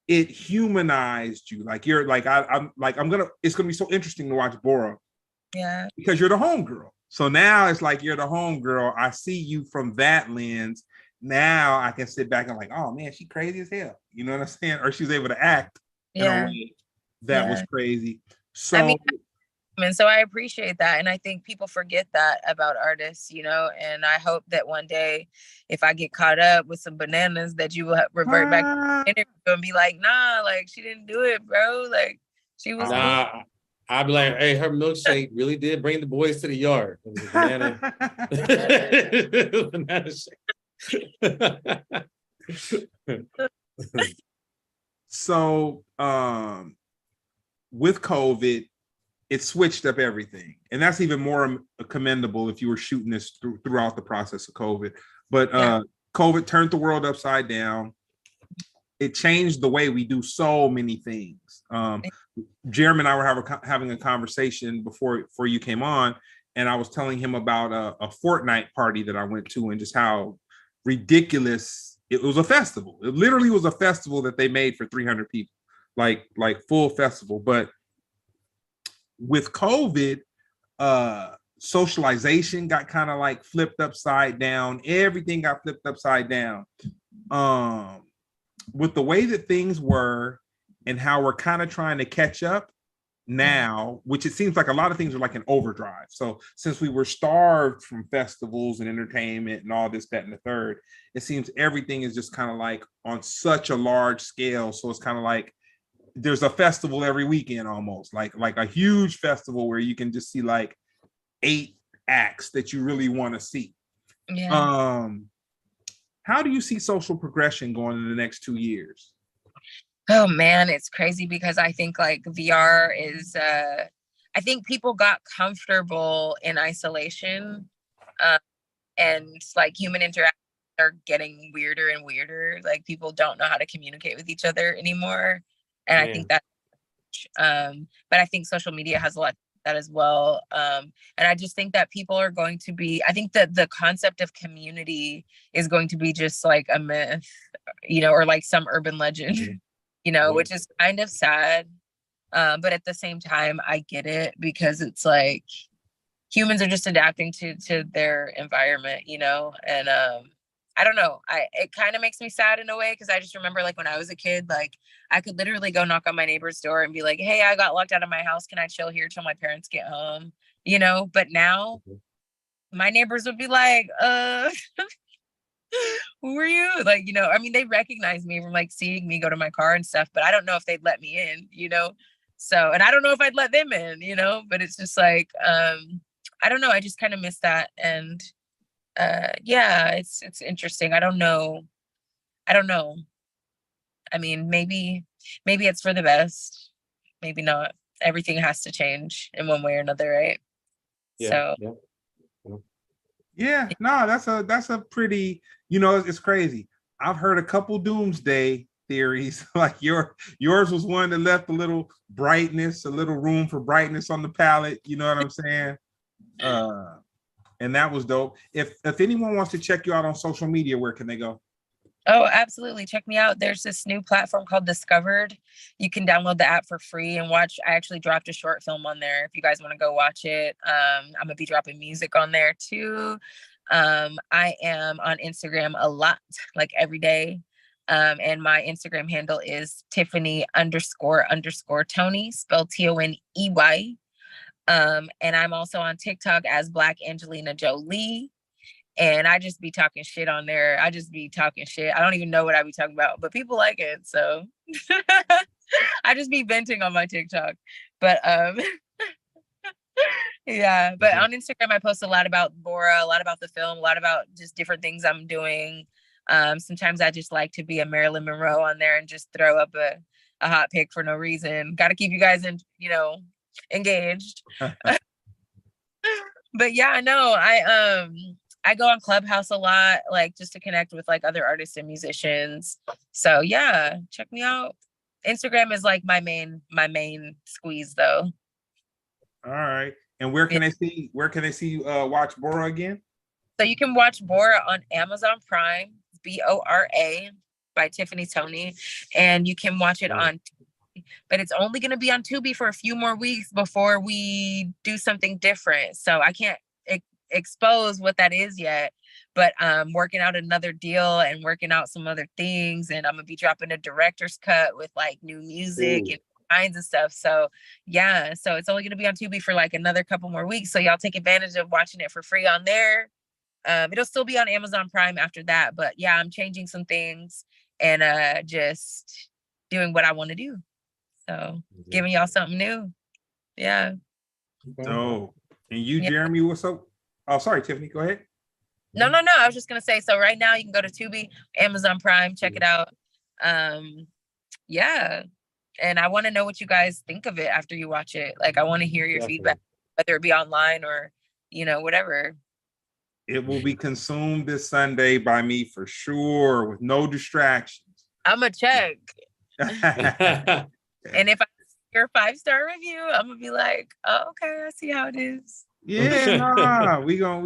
it humanized you. Like you're like it's gonna be so interesting to watch Bora. Yeah. Because you're the homegirl. So now it's like you're the homegirl. I see you from that lens. Now I can sit back and like, oh man, she crazy as hell. You know what I'm saying? Or she's able to act in a way that was crazy. So and so I appreciate that. And I think people forget that about artists, and I hope that one day if I get caught up with some bananas that you will revert back to the interview and be like, nah, like she didn't do it, bro. Like she was cool. I'd be like, hey, her milkshake really did bring the boys to the yard. It was a banana shake. So with COVID, it switched up everything. And that's even more commendable if you were shooting this throughout the process of COVID. But COVID turned the world upside down. It changed the way we do so many things. Jeremy and I were having a conversation before you came on, and I was telling him about a Fortnite party that I went to and just how ridiculous it was. A festival. It literally was a festival that they made for 300 people, like full festival. But with COVID, socialization got kind of like flipped upside down. Everything got flipped upside down. With the way that things were and how we're kind of trying to catch up now, which it seems like a lot of things are like an overdrive. So since we were starved from festivals and entertainment and all this, that, and the third, it seems everything is just kind of like on such a large scale. So it's kind of like there's a festival every weekend almost, like a huge festival where you can just see like 8 acts that you really want to see. Yeah. How do you see social progression going in the next 2 years? Oh man, it's crazy because I think like VR is, I think people got comfortable in isolation, and like human interaction are getting weirder and weirder. Like people don't know how to communicate with each other anymore. And I think that, but I think social media has a lot of that as well. And I just think that people are going to be, I think that the concept of community is going to be just like a myth, or like some urban legend, which is kind of sad. But at the same time, I get it because it's like humans are just adapting to their environment, and I don't know. It kind of makes me sad in a way because I just remember like when I was a kid, like I could literally go knock on my neighbor's door and be like, "Hey, I got locked out of my house. Can I chill here till my parents get home?" You know. But now my neighbors would be like, who are you? Like, you know, I mean, they recognize me from like seeing me go to my car and stuff, but I don't know if they'd let me in, you know? So, and I don't know if I'd let them in, you know, but it's just like, I don't know. I just kind of miss that. And yeah, it's interesting. I don't know. I don't know. I mean, maybe it's for the best. Maybe not. Everything has to change in one way or another, right? Yeah, So Yeah, no, that's a pretty, you know, it's crazy. I've heard a couple doomsday theories. Like yours was one that left a little brightness, a little room for brightness on the palette. You know what I'm saying? And that was dope. If anyone wants to check you out on social media, where can they go? Oh, absolutely. Check me out. There's this new platform called Discovered. You can download the app for free and watch. I actually dropped a short film on there if you guys want to go watch it. I'm going to be dropping music on there too. I am on Instagram a lot, like every day. And my Instagram handle is Tiffany__Toney, spelled Toney. And I'm also on TikTok as Black Angelina Jolie. And I just be talking shit on there. I just be talking shit. I don't even know what I be talking about, but people like it. So I just be venting on my TikTok. But yeah, but on Instagram I post a lot about Bora, a lot about the film, a lot about just different things I'm doing. Sometimes I just like to be a Marilyn Monroe on there and just throw up a hot pic for no reason. Got to keep you guys in, you know, engaged. But yeah, no, I go on Clubhouse a lot, like just to connect with like other artists and musicians. So yeah, check me out. Instagram is like my main squeeze though. All right. And where can they see you watch Bora again? So you can watch Bora on Amazon Prime, Bora by Tiffany Toney, and you can watch it on, but it's only going to be on Tubi for a few more weeks before we do something different. So I can't expose what that is yet, but working out another deal and working out some other things, and I'm gonna be dropping a director's cut with like new music and kinds of stuff. So yeah, so it's only gonna be on Tubi for like another couple more weeks, so y'all take advantage of watching it for free on there. It'll still be on Amazon Prime after that, but yeah, I'm changing some things and just doing what I want to do, so giving y'all something new. Yeah. So, and you, Jeremy, what's up? Oh, sorry, Tiffany, go ahead. No. I was just going to say, so right now you can go to Tubi, Amazon Prime, check it out. Yeah. And I want to know what you guys think of it after you watch it. Like, I want to hear your feedback, whether it be online or, you know, whatever. It will be consumed this Sunday by me for sure, with no distractions. I'm going to check. And if I hear a 5-star review, I'm going to be like, oh, okay, I see how it is. Yeah, nah, we gonna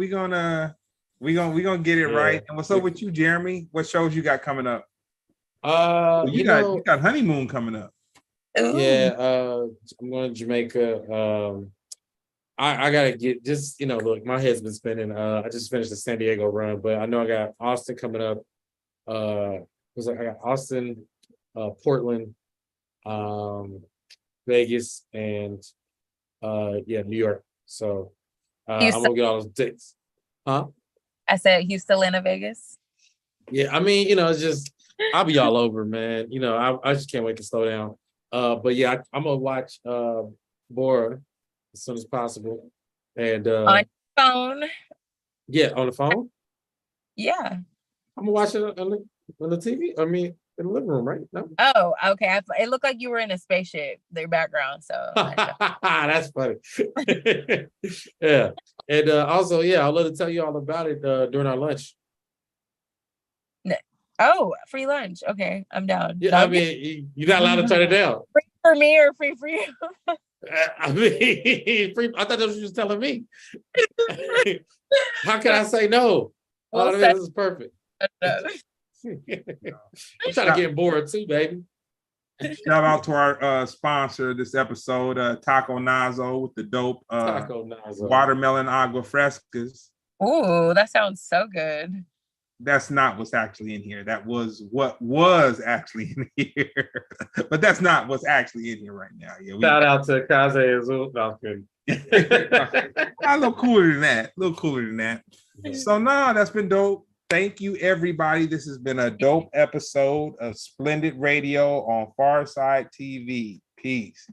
get it right. And what's up with you, Jeremy? What shows you got coming up? You got honeymoon coming up. Ooh. Yeah, I'm going to Jamaica. I gotta get just, you know, look, my head's been spinning. I just finished the San Diego run, but I know I got Austin coming up. I got Austin, Portland, Vegas, and New York. So I'm gonna get all those dates. Huh? I said Houston, Atlanta, Vegas. Yeah, I mean, you know, it's just I'll be all over, man. You know, I just can't wait to slow down. But yeah, I'm gonna watch Bora as soon as possible. And on your phone. Yeah, on the phone? Yeah. I'm gonna watch it on the TV. I mean, in the living room, right? No. Oh, okay. It looked like you were in a spaceship, their background. So that's funny. Yeah. And also, yeah, I'll let it tell you all about it during our lunch. Oh, free lunch. Okay, I'm down. Yeah, I mean, you're not allowed to turn it down. Free for me or free for you? I mean, free, I thought that's what you was telling me. How can I say no? Oh, this is perfect. I'm trying to get bored too, baby. Shout out to our sponsor this episode, Taco Nazo, with the dope Taco Nazo watermelon agua frescas. Ooh, that sounds so good. that's not what's actually in here. That was what was actually in here, but that's not what's actually in here right now. Yeah, Shout out to Kaze Azul. No, I'm kidding. a little cooler than that. A little cooler than that. So no, that's been dope. Thank you, everybody. This has been a dope episode of Splendid Radio on Pharcyde TV. Peace.